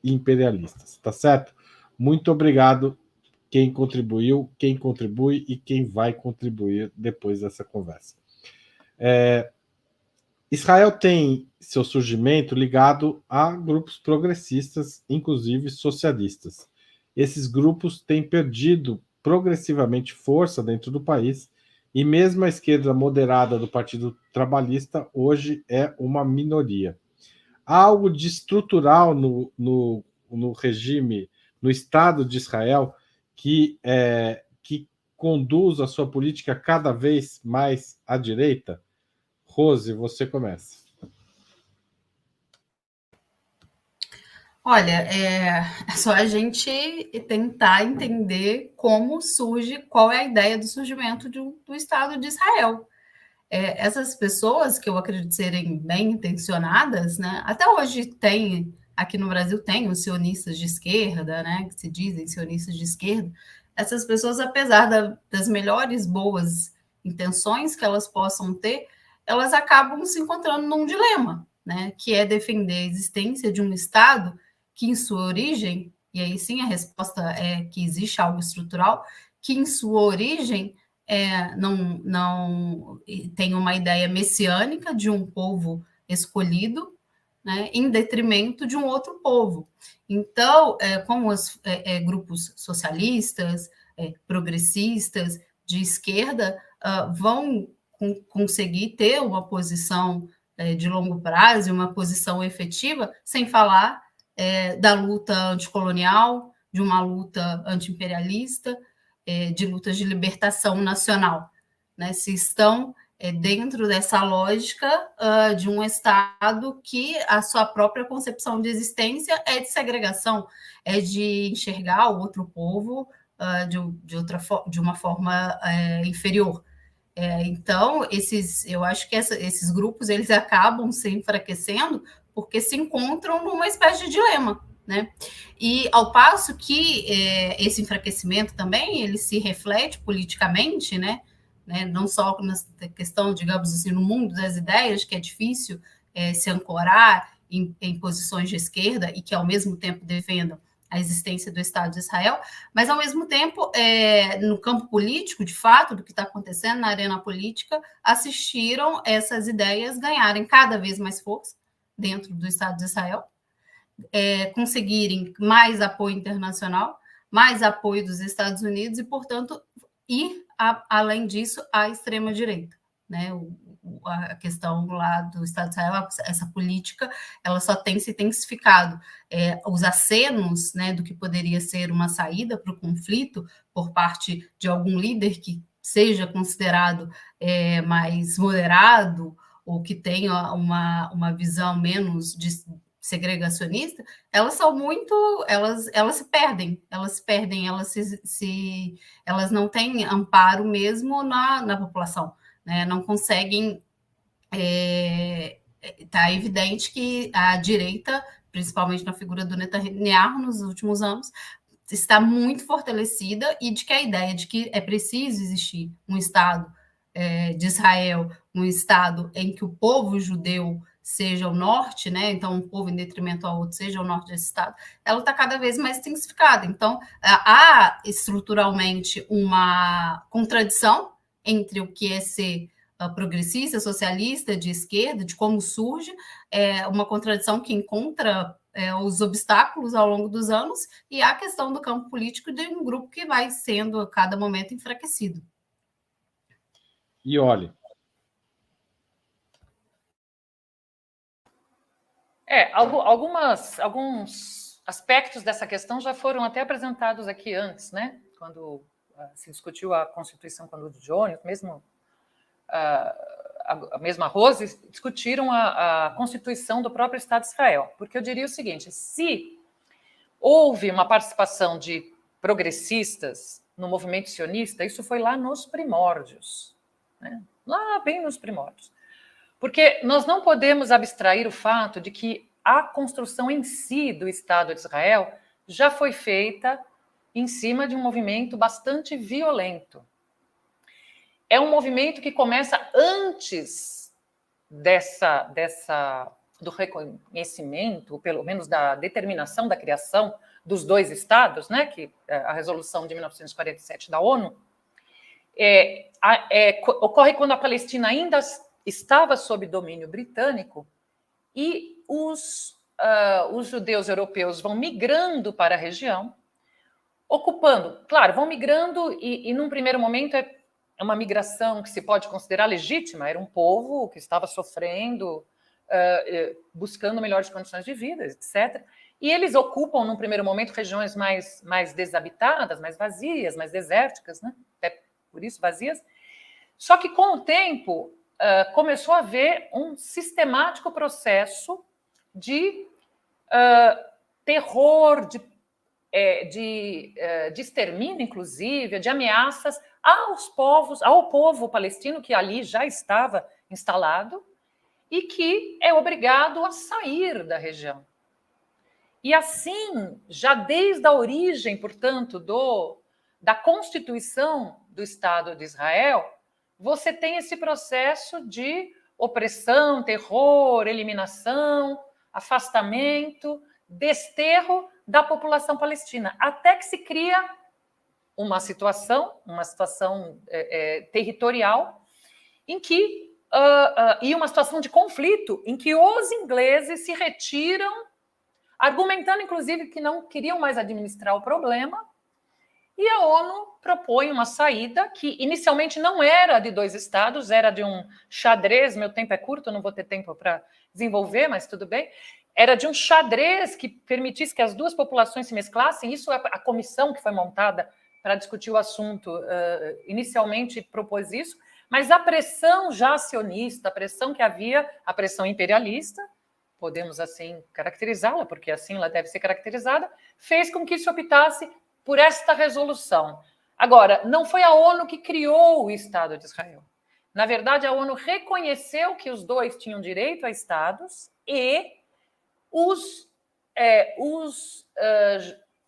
imperialistas, tá certo? Muito obrigado quem contribuiu, quem contribui e quem vai contribuir depois dessa conversa. Israel tem seu surgimento ligado a grupos progressistas, inclusive socialistas. Esses grupos têm perdido progressivamente força dentro do país, e mesmo a esquerda moderada do Partido Trabalhista hoje é uma minoria. Há algo de estrutural no regime, no Estado de Israel, que conduz a sua política cada vez mais à direita? Rose, você começa. Olha, é só a gente tentar entender como surge, qual é a ideia do surgimento do Estado de Israel. Essas pessoas, que eu acredito serem bem intencionadas, né, até hoje tem, aqui no Brasil tem os sionistas de esquerda, né, que se dizem sionistas de esquerda. Essas pessoas, apesar das melhores boas intenções que elas possam ter, elas acabam se encontrando num dilema, né, que é defender a existência de um Estado que em sua origem, e aí sim a resposta é que existe algo estrutural, que em sua origem não tem uma ideia messiânica de um povo escolhido, né, em detrimento de um outro povo. Então, como os grupos socialistas, progressistas, de esquerda, vão conseguir ter uma posição de longo prazo, uma posição efetiva, sem falar da luta anticolonial, de uma luta anti-imperialista, de lutas de libertação nacional, né? Se estão dentro dessa lógica de um Estado que a sua própria concepção de existência é de segregação, é de enxergar o outro povo de uma forma inferior. Então, eu acho que esses grupos eles acabam se enfraquecendo porque se encontram numa espécie de dilema, né? E ao passo que esse enfraquecimento também ele se reflete politicamente, né? Não só na questão, digamos assim, no mundo das ideias, que é difícil se ancorar em posições de esquerda e que, ao mesmo tempo, defendam a existência do Estado de Israel, mas, ao mesmo tempo, no campo político, de fato, do que está acontecendo na arena política, assistiram essas ideias ganharem cada vez mais força dentro do Estado de Israel, conseguirem mais apoio internacional, mais apoio dos Estados Unidos e, portanto, ir, além disso, à extrema-direita, né? A questão lá do Estado de Israel, essa política, ela só tem se intensificado. Os acenos, né, do que poderia ser uma saída para o conflito por parte de algum líder que seja considerado mais moderado ou que tenha uma visão menos segregacionista, elas são muito, elas se perdem, elas não têm amparo mesmo na população, né? Não conseguem. Está evidente que a direita, principalmente na figura do Netanyahu nos últimos anos, está muito fortalecida e de que a ideia de que é preciso existir um Estado de Israel, um Estado em que o povo judeu seja o norte, né? Então, um povo em detrimento ao outro seja o norte desse Estado, ela está cada vez mais intensificada. Então, há estruturalmente uma contradição entre o que é ser progressista, socialista, de esquerda, de como surge, uma contradição que encontra os obstáculos ao longo dos anos e a questão do campo político de um grupo que vai sendo a cada momento enfraquecido. E olhe. Alguns aspectos dessa questão já foram até apresentados aqui antes, né? Quando se discutiu a Constituição com a Lud Jones, mesmo a mesma Rose, discutiram a Constituição do próprio Estado de Israel. Porque eu diria o seguinte, se houve uma participação de progressistas no movimento sionista, isso foi lá nos primórdios, né? Lá bem nos primórdios. Porque nós não podemos abstrair o fato de que a construção em si do Estado de Israel já foi feita em cima de um movimento bastante violento. É um movimento que começa antes do reconhecimento, ou pelo menos da determinação da criação dos dois estados, né, que a resolução de 1947 da ONU, ocorre quando a Palestina ainda estava sob domínio britânico e os judeus europeus vão migrando para a região, ocupando, claro, vão migrando e num primeiro momento é uma migração que se pode considerar legítima, era um povo que estava sofrendo, buscando melhores condições de vida, etc. E eles ocupam, num primeiro momento, regiões mais desabitadas, mais vazias, mais desérticas, né? Até por isso vazias. Só que, com o tempo, começou a haver um sistemático processo de terror, de extermínio, inclusive, de ameaças ao povo palestino que ali já estava instalado e que é obrigado a sair da região. E assim, já desde a origem, portanto, da constituição do Estado de Israel, você tem esse processo de opressão, terror, eliminação, afastamento, desterro da população palestina, até que se cria uma situação territorial em que e uma situação de conflito em que os ingleses se retiram, argumentando, inclusive, que não queriam mais administrar o problema, e a ONU propõe uma saída que inicialmente não era de 2 estados, era de um xadrez. Meu tempo é curto, não vou ter tempo para desenvolver, mas tudo bem. Era de um xadrez que permitisse que as 2 populações se mesclassem. Isso, a comissão que foi montada para discutir o assunto inicialmente propôs isso, mas a pressão já sionista, a pressão que havia, a pressão imperialista, podemos assim caracterizá-la, porque assim ela deve ser caracterizada, fez com que se optasse por esta resolução. Agora, não foi a ONU que criou o Estado de Israel. Na verdade, a ONU reconheceu que os 2 tinham direito a estados e os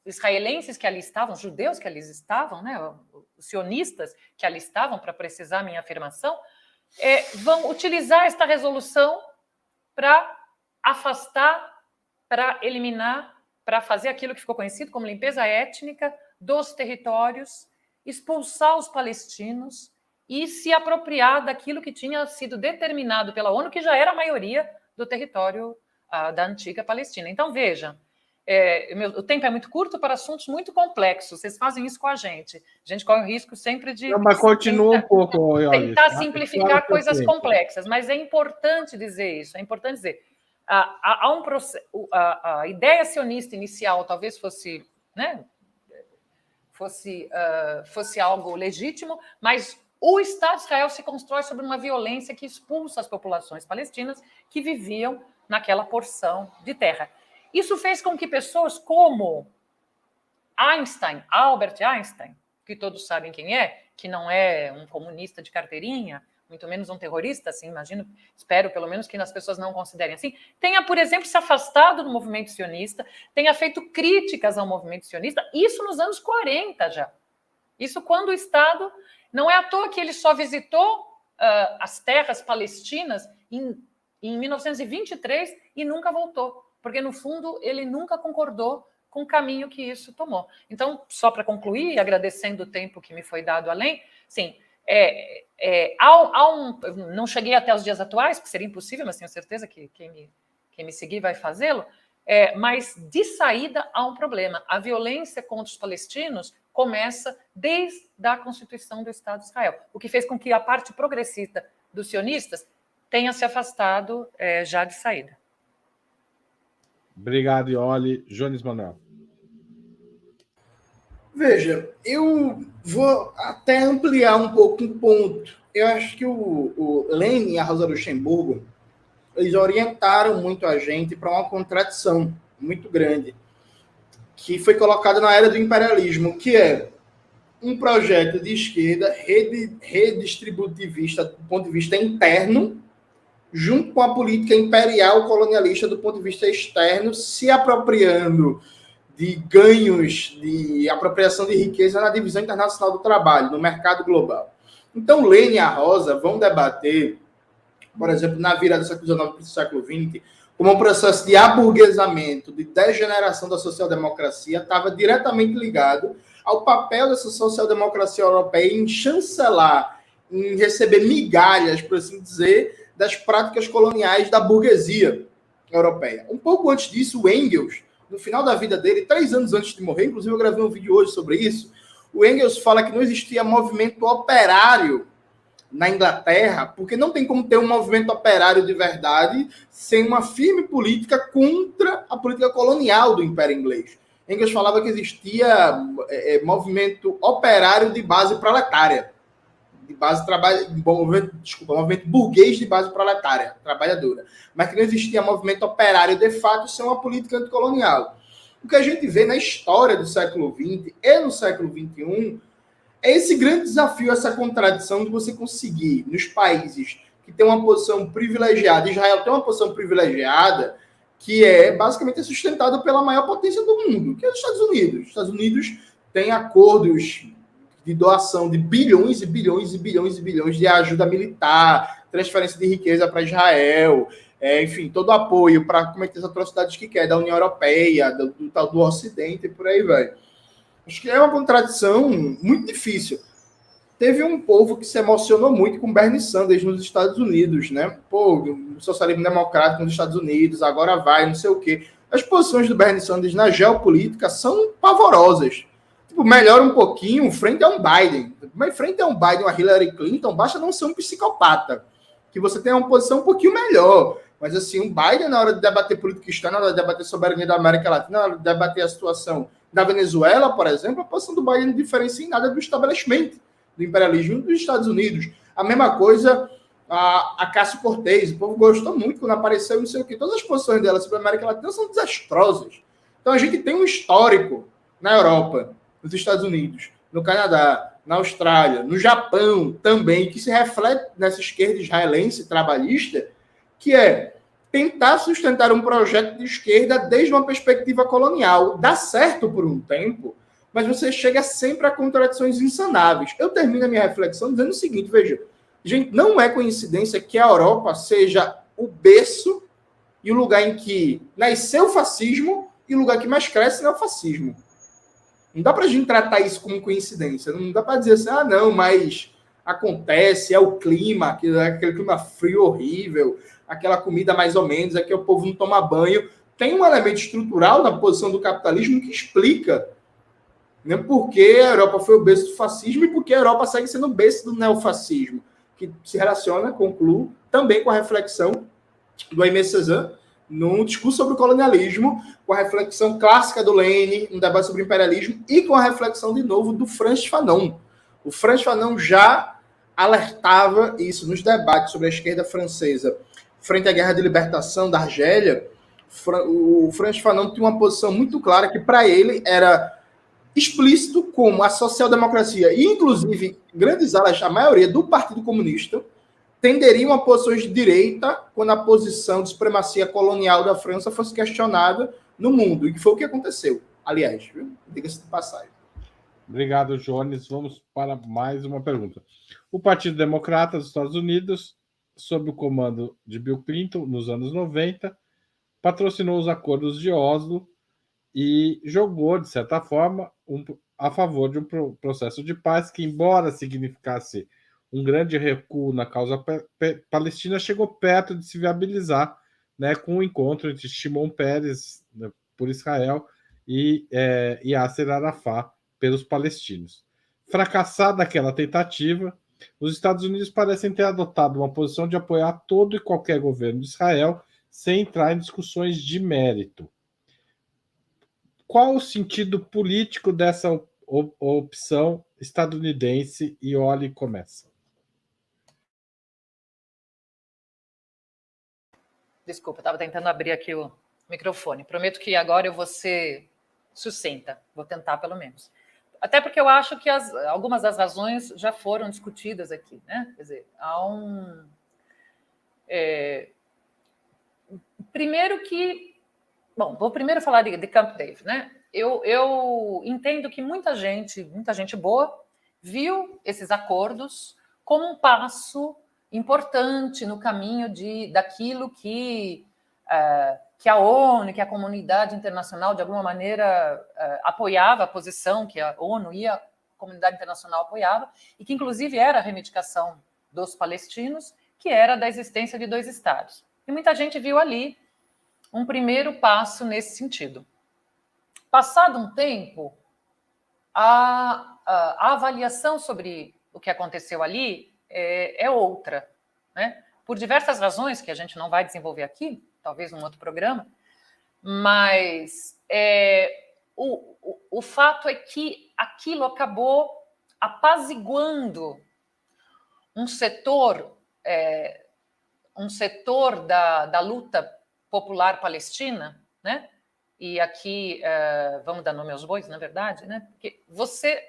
israelenses que ali estavam, judeus que ali estavam, né, os sionistas que ali estavam, para precisar minha afirmação, vão utilizar esta resolução para afastar, para eliminar, para fazer aquilo que ficou conhecido como limpeza étnica dos territórios, expulsar os palestinos e se apropriar daquilo que tinha sido determinado pela ONU, que já era a maioria do território da antiga Palestina. Então, veja, o tempo é muito curto para assuntos muito complexos. Vocês fazem isso com a gente. A gente corre o risco sempre de... Não, mas continua um pouco, tentar simplificar coisas complexas, mas é importante dizer isso, é importante dizer... A ideia sionista inicial talvez fosse, né, fosse algo legítimo, mas o Estado de Israel se constrói sobre uma violência que expulsa as populações palestinas que viviam naquela porção de terra. Isso fez com que pessoas como Albert Einstein, que todos sabem quem é, que não é um comunista de carteirinha, muito menos um terrorista, assim, espero pelo menos que as pessoas não considerem assim, tenha, por exemplo, se afastado do movimento sionista, tenha feito críticas ao movimento sionista, isso nos anos 40 já. Isso quando o Estado... Não é à toa que ele só visitou as terras palestinas em 1923 e nunca voltou, porque, no fundo, ele nunca concordou com o caminho que isso tomou. Então, só para concluir, agradecendo o tempo que me foi dado além, sim, não cheguei até os dias atuais, porque seria impossível, mas tenho certeza que quem me seguir vai fazê-lo, mas de saída há um problema. A violência contra os palestinos começa desde a Constituição do Estado de Israel, o que fez com que a parte progressista dos sionistas tenha se afastado já de saída. Obrigado, Iole. Jones Manuel. Veja, eu vou até ampliar um pouco um ponto. Eu acho que o Lenin e a Rosa Luxemburgo, eles orientaram muito a gente para uma contradição muito grande, que foi colocada na era do imperialismo, que é um projeto de esquerda redistributivista do ponto de vista interno, junto com a política imperial colonialista do ponto de vista externo, se apropriando de ganhos, de apropriação de riqueza na divisão internacional do trabalho, no mercado global. Então, Lenin e a Rosa vão debater, por exemplo, na virada do século XIX para o século XX, como um processo de aburguesamento, de degeneração da social-democracia, estava diretamente ligado ao papel dessa social-democracia europeia em chancelar, em receber migalhas, por assim dizer, das práticas coloniais da burguesia europeia. Um pouco antes disso, o Engels, no final da vida dele, 3 anos antes de morrer, inclusive eu gravei um vídeo hoje sobre isso, o Engels fala que não existia movimento operário na Inglaterra, porque não tem como ter um movimento operário de verdade sem uma firme política contra a política colonial do Império Inglês. Engels falava que existia movimento operário de base proletária, movimento burguês de base proletária, trabalhadora, mas que não existia movimento operário de fato sem uma política anticolonial. O que a gente vê na história do século XX e no século XXI é esse grande desafio, essa contradição de você conseguir, nos países que têm uma posição privilegiada, Israel tem uma posição privilegiada, que é basicamente sustentada pela maior potência do mundo, que é os Estados Unidos. Os Estados Unidos têm acordos de doação de bilhões e bilhões e bilhões e bilhões de ajuda militar, transferência de riqueza para Israel, enfim, todo o apoio para cometer as atrocidades que quer da União Europeia, do Ocidente e por aí vai. Acho que é uma contradição muito difícil. teve um povo que se emocionou muito com Bernie Sanders nos Estados Unidos, né? Pô, o socialismo democrático nos Estados Unidos, agora vai, não sei o quê. As posições do Bernie Sanders na geopolítica são pavorosas. Tipo, melhora um pouquinho frente a um Biden. Mas frente a um Biden ou a Hillary Clinton, basta não ser um psicopata. Que você tenha uma posição um pouquinho melhor. Mas, assim, um Biden, na hora de debater política externa, na hora de debater soberania da América Latina, na hora de debater a situação da Venezuela, por exemplo, a posição do Biden não diferencia em nada do estabelecimento do imperialismo dos Estados Unidos. A mesma coisa a Cássio Cortez. O povo gostou muito quando apareceu, não sei o quê. Todas as posições dela sobre a América Latina são desastrosas. Então, a gente tem um histórico na Europa, nos Estados Unidos, no Canadá, na Austrália, no Japão também, que se reflete nessa esquerda israelense trabalhista, que é tentar sustentar um projeto de esquerda desde uma perspectiva colonial. Dá certo por um tempo, mas você chega sempre a contradições insanáveis. Eu termino a minha reflexão dizendo o seguinte, veja, gente, não é coincidência que a Europa seja o berço e o lugar em que nasceu o fascismo e o lugar que mais cresce é o fascismo. Não dá para a gente tratar isso como coincidência. Não dá para dizer assim, não, mas acontece, é o clima, aquele clima frio horrível, aquela comida mais ou menos, aqui o povo não toma banho. Tem um elemento estrutural na posição do capitalismo que explica, né, por que a Europa foi o berço do fascismo e por que a Europa segue sendo o berço do neofascismo, que se relaciona, concluo, também com a reflexão do Aimé Césaire, num discurso sobre o colonialismo, com a reflexão clássica do Lenin, um debate sobre o imperialismo, e com a reflexão, de novo, do Frantz Fanon. O Frantz Fanon já alertava isso nos debates sobre a esquerda francesa frente à Guerra de Libertação da Argélia. O Frantz Fanon tinha uma posição muito clara que, para ele, era explícito como a social-democracia, e inclusive grandes alas, a maioria do Partido Comunista, tenderiam a posições de direita quando a posição de supremacia colonial da França fosse questionada no mundo, e que foi o que aconteceu, aliás, diga-se de passagem. Obrigado, Jones. Vamos para mais uma pergunta. O Partido Democrata dos Estados Unidos, sob o comando de Bill Clinton, nos anos 90, patrocinou os acordos de Oslo e jogou, de certa forma, a favor de um processo de paz que, embora significasse um grande recuo na causa palestina, chegou perto de se viabilizar, né, com o encontro entre Shimon Peres, né, por Israel e Yasser Arafat pelos palestinos. Fracassada aquela tentativa, os Estados Unidos parecem ter adotado uma posição de apoiar todo e qualquer governo de Israel sem entrar em discussões de mérito. Qual o sentido político dessa opção estadunidense? E Oli começa. Desculpa, estava tentando abrir aqui o microfone. Prometo que agora eu vou ser sucinta. Vou tentar, pelo menos. Até porque eu acho que algumas das razões já foram discutidas aqui, né? Quer dizer, há um... Primeiro que... Bom, vou primeiro falar de Camp David, né? Eu entendo que muita gente boa, viu esses acordos como um passo importante no caminho daquilo que a ONU, que a comunidade internacional, de alguma maneira, apoiava a posição que a ONU e a comunidade internacional apoiava, e que, inclusive, era a reivindicação dos palestinos, que era da existência de 2 estados. E muita gente viu ali um primeiro passo nesse sentido. Passado um tempo, a avaliação sobre o que aconteceu ali é outra, né? Por diversas razões que a gente não vai desenvolver aqui, talvez num outro programa, mas o fato é que aquilo acabou apaziguando um setor da luta popular palestina, né? E aqui vamos dar nome aos bois, na verdade, né? Porque você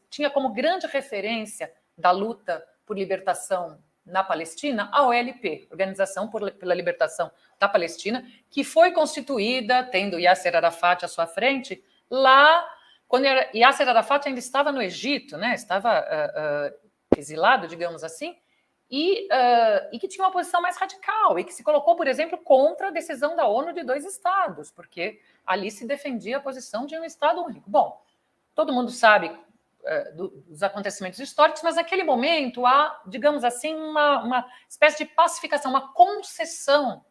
tinha como grande referência da luta por libertação na Palestina a OLP, Organização pela Libertação da Palestina, que foi constituída, tendo Yasser Arafat à sua frente, lá, quando Yasser Arafat ainda estava no Egito, né? Estava exilado, digamos assim, e que tinha uma posição mais radical, e que se colocou, por exemplo, contra a decisão da ONU de 2 estados, porque ali se defendia a posição de um Estado único. Bom, todo mundo sabe dos acontecimentos históricos, mas naquele momento há, digamos assim, uma espécie de pacificação, uma concessão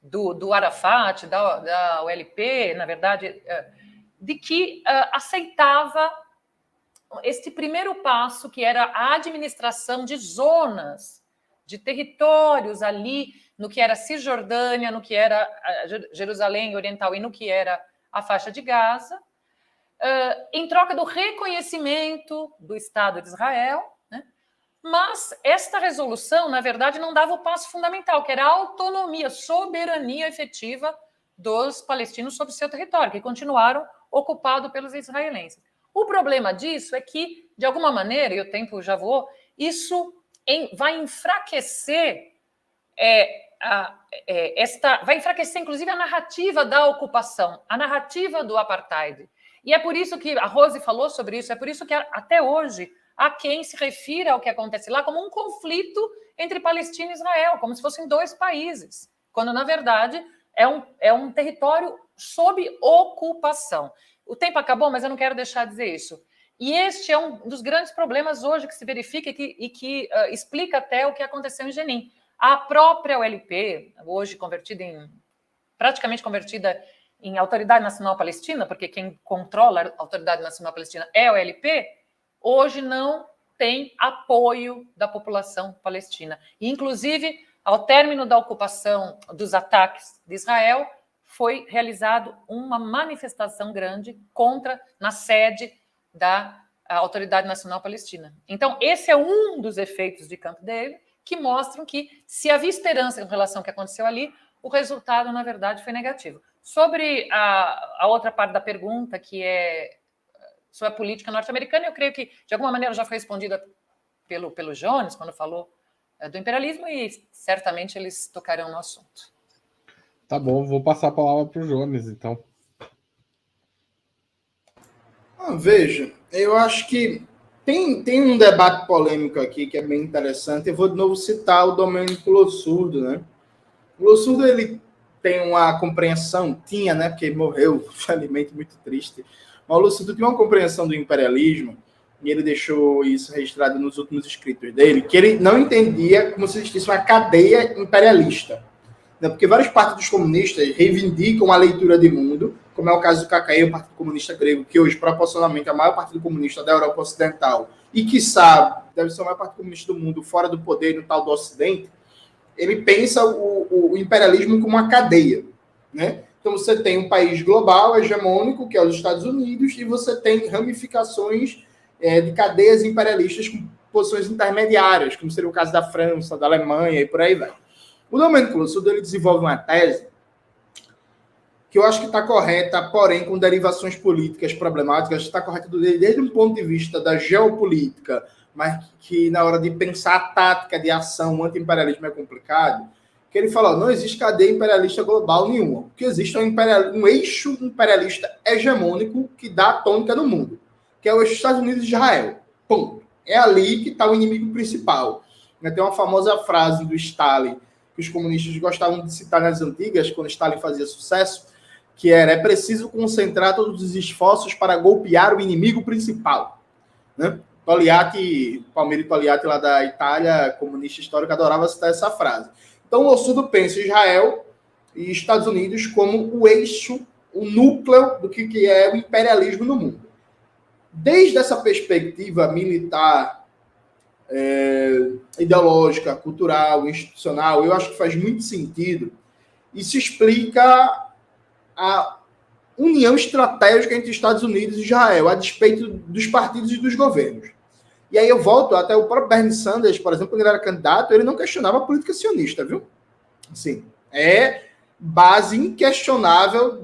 do Arafat, da OLP, na verdade, de que aceitava este primeiro passo, que era a administração de zonas, de territórios ali, no que era Cisjordânia, no que era Jerusalém Oriental e no que era a faixa de Gaza, em troca do reconhecimento do Estado de Israel, né? Mas esta resolução, na verdade, não dava o passo fundamental, que era a autonomia, soberania efetiva dos palestinos sobre seu território, que continuaram ocupados pelos israelenses. O problema disso é que, de alguma maneira, e o tempo já voou, isso vai enfraquecer vai enfraquecer, inclusive, a narrativa da ocupação, a narrativa do apartheid. E é por isso que a Rose falou sobre isso, é por isso que até hoje há quem se refira ao que acontece lá como um conflito entre Palestina e Israel, como se fossem dois países, quando, na verdade, é um território sob ocupação. O tempo acabou, mas eu não quero deixar de dizer isso. E este é um dos grandes problemas hoje que se verifica e que explica até o que aconteceu em Jenin. A própria OLP, hoje praticamente convertida em Autoridade Nacional Palestina, porque quem controla a Autoridade Nacional Palestina é a OLP, hoje não tem apoio da população palestina. E, inclusive, ao término da ocupação dos ataques de Israel, foi realizado uma manifestação grande na sede da Autoridade Nacional Palestina. Então, esse é um dos efeitos de Camp David, que mostram que, se havia esperança em relação ao que aconteceu ali, o resultado, na verdade, foi negativo. Sobre a outra parte da pergunta, que é sobre a política norte-americana, eu creio que, de alguma maneira, já foi respondida pelo Jones, quando falou do imperialismo, e certamente eles tocarão no assunto. Tá bom, vou passar a palavra para o Jones, então. Veja, eu acho que tem um debate polêmico aqui que é bem interessante. Eu vou de novo citar o Domênico Lossurdo, né? O Lossurdo, ele tem uma compreensão, tinha, né? Porque morreu, infelizmente, muito triste. Mas o Lossurdo tinha uma compreensão do imperialismo, e ele deixou isso registrado nos últimos escritos dele, que ele não entendia como se existisse uma cadeia imperialista. Porque várias partes dos comunistas reivindicam a leitura de mundo, como é o caso do KKE, o Partido Comunista Grego, que hoje, proporcionalmente, é o maior partido comunista da Europa Ocidental, e, quiçá, deve ser o maior partido comunista do mundo, fora do poder no tal do Ocidente. Ele pensa o imperialismo como uma cadeia, né? Então, você tem um país global, hegemônico, que é os Estados Unidos, e você tem ramificações de cadeias imperialistas com posições intermediárias, como seria o caso da França, da Alemanha, e por aí vai. O Domênico Lossurdo, ele desenvolve uma tese que eu acho que está correta, porém com derivações políticas problemáticas, está correta desde um ponto de vista da geopolítica, mas que na hora de pensar a tática de ação, o anti-imperialismo é complicado, que ele fala, não existe cadeia imperialista global nenhuma. O que existe é um eixo imperialista hegemônico que dá a tônica no mundo, que é o eixo Estados Unidos e Israel. Ponto. É ali que está o inimigo principal. Tem uma famosa frase do Stalin, que os comunistas gostavam de citar nas antigas, quando Stalin fazia sucesso, que era, é preciso concentrar todos os esforços para golpear o inimigo principal. Né? Palmiro Togliatti, lá da Itália, comunista histórico, adorava citar essa frase. Então, o Lossurdo pensa Israel e Estados Unidos como o eixo, o núcleo do que é o imperialismo no mundo. Desde essa perspectiva militar, ideológica, cultural, institucional, eu acho que faz muito sentido. Isso explica a união estratégica entre Estados Unidos e Israel, a despeito dos partidos e dos governos. E aí eu volto até o próprio Bernie Sanders, por exemplo, quando ele era candidato, ele não questionava a política sionista, viu? Assim, é base inquestionável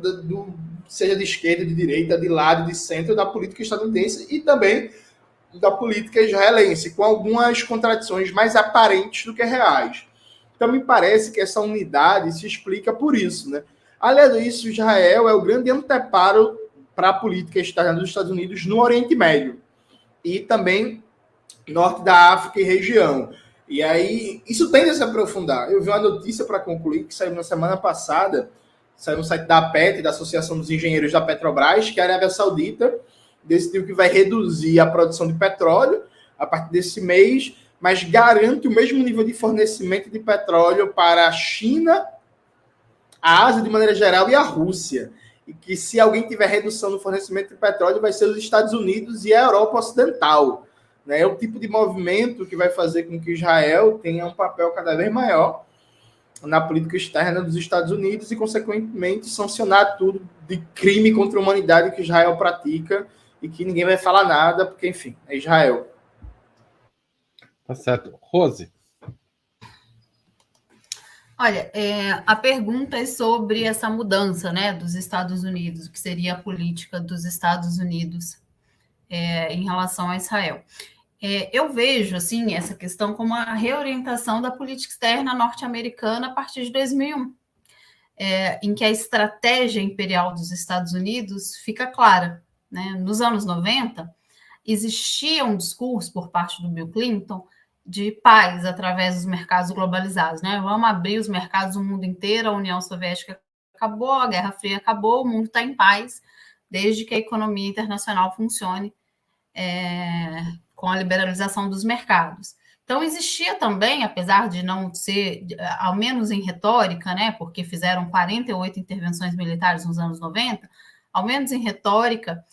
seja de esquerda, de direita, de lado, de centro, da política estadunidense e também da política israelense, com algumas contradições mais aparentes do que reais. Então, me parece que essa unidade se explica por isso, né? Além disso, Israel é o grande anteparo para a política externa dos Estados Unidos no Oriente Médio e também norte da África e região. E aí, isso tende a se aprofundar. Eu vi uma notícia para concluir que saiu na semana passada, saiu no site da APET, da Associação dos Engenheiros da Petrobras, que a Arábia Saudita decidiu que vai reduzir a produção de petróleo a partir desse mês, mas garante o mesmo nível de fornecimento de petróleo para a China, a Ásia de maneira geral e a Rússia. E que se alguém tiver redução no fornecimento de petróleo, vai ser os Estados Unidos e a Europa Ocidental. Né? É o tipo de movimento que vai fazer com que Israel tenha um papel cada vez maior na política externa dos Estados Unidos e, consequentemente, sancionar tudo de crime contra a humanidade que Israel pratica e que ninguém vai falar nada, porque, enfim, é Israel. Tá certo. Rose? Olha, a pergunta é sobre essa mudança, né, dos Estados Unidos, o que seria a política dos Estados Unidos em relação a Israel. Eu vejo, assim, essa questão como a reorientação da política externa norte-americana a partir de 2001, em que a estratégia imperial dos Estados Unidos fica clara, né? Nos anos 90, existia um discurso por parte do Bill Clinton de paz através dos mercados globalizados, né? Vamos abrir os mercados no mundo inteiro, a União Soviética acabou, a Guerra Fria acabou, o mundo está em paz, desde que a economia internacional funcione com a liberalização dos mercados. Então, existia também, apesar de não ser, ao menos em retórica, né, porque fizeram 48 intervenções militares nos anos 90, ao menos em retórica,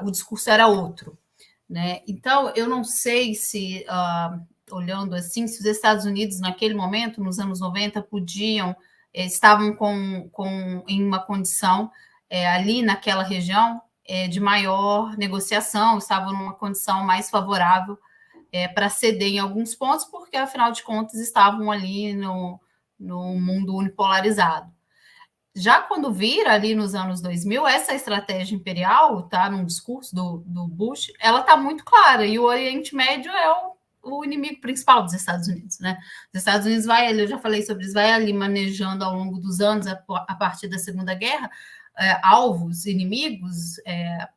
o discurso era outro. Né? Então, eu não sei se, olhando assim, se os Estados Unidos, naquele momento, nos anos 90, estavam em uma condição, ali naquela região, de maior negociação, estavam numa condição mais favorável para ceder em alguns pontos, porque, afinal de contas, estavam ali no mundo unipolarizado. Já quando vira ali nos anos 2000, essa estratégia imperial, tá, num discurso do Bush, ela está muito clara, e o Oriente Médio é o inimigo principal dos Estados Unidos, né? Os Estados Unidos eu já falei sobre isso, vai ali manejando ao longo dos anos, a partir da Segunda Guerra, alvos inimigos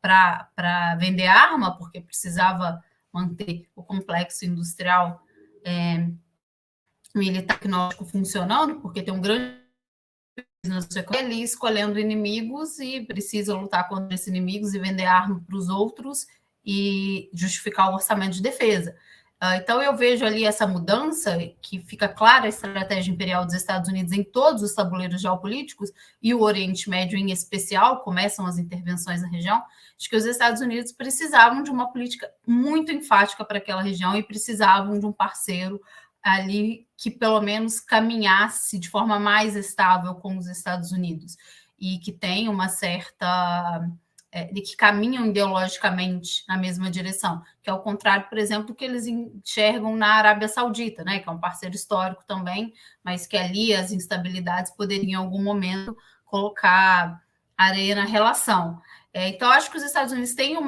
para vender arma, porque precisava manter o complexo industrial militar tecnológico funcionando, porque tem um grande ali escolhendo inimigos e precisa lutar contra esses inimigos e vender arma para os outros e justificar o orçamento de defesa. Então, eu vejo ali essa mudança, que fica clara a estratégia imperial dos Estados Unidos em todos os tabuleiros geopolíticos, e o Oriente Médio em especial, começam as intervenções na região, de que os Estados Unidos precisavam de uma política muito enfática para aquela região e precisavam de um parceiro ali que pelo menos caminhasse de forma mais estável com os Estados Unidos e que tem uma certa... de que caminham ideologicamente na mesma direção, que é o contrário, por exemplo, do que eles enxergam na Arábia Saudita, né, que é um parceiro histórico também, mas que ali as instabilidades poderiam em algum momento colocar areia na relação. Então, acho que os Estados Unidos têm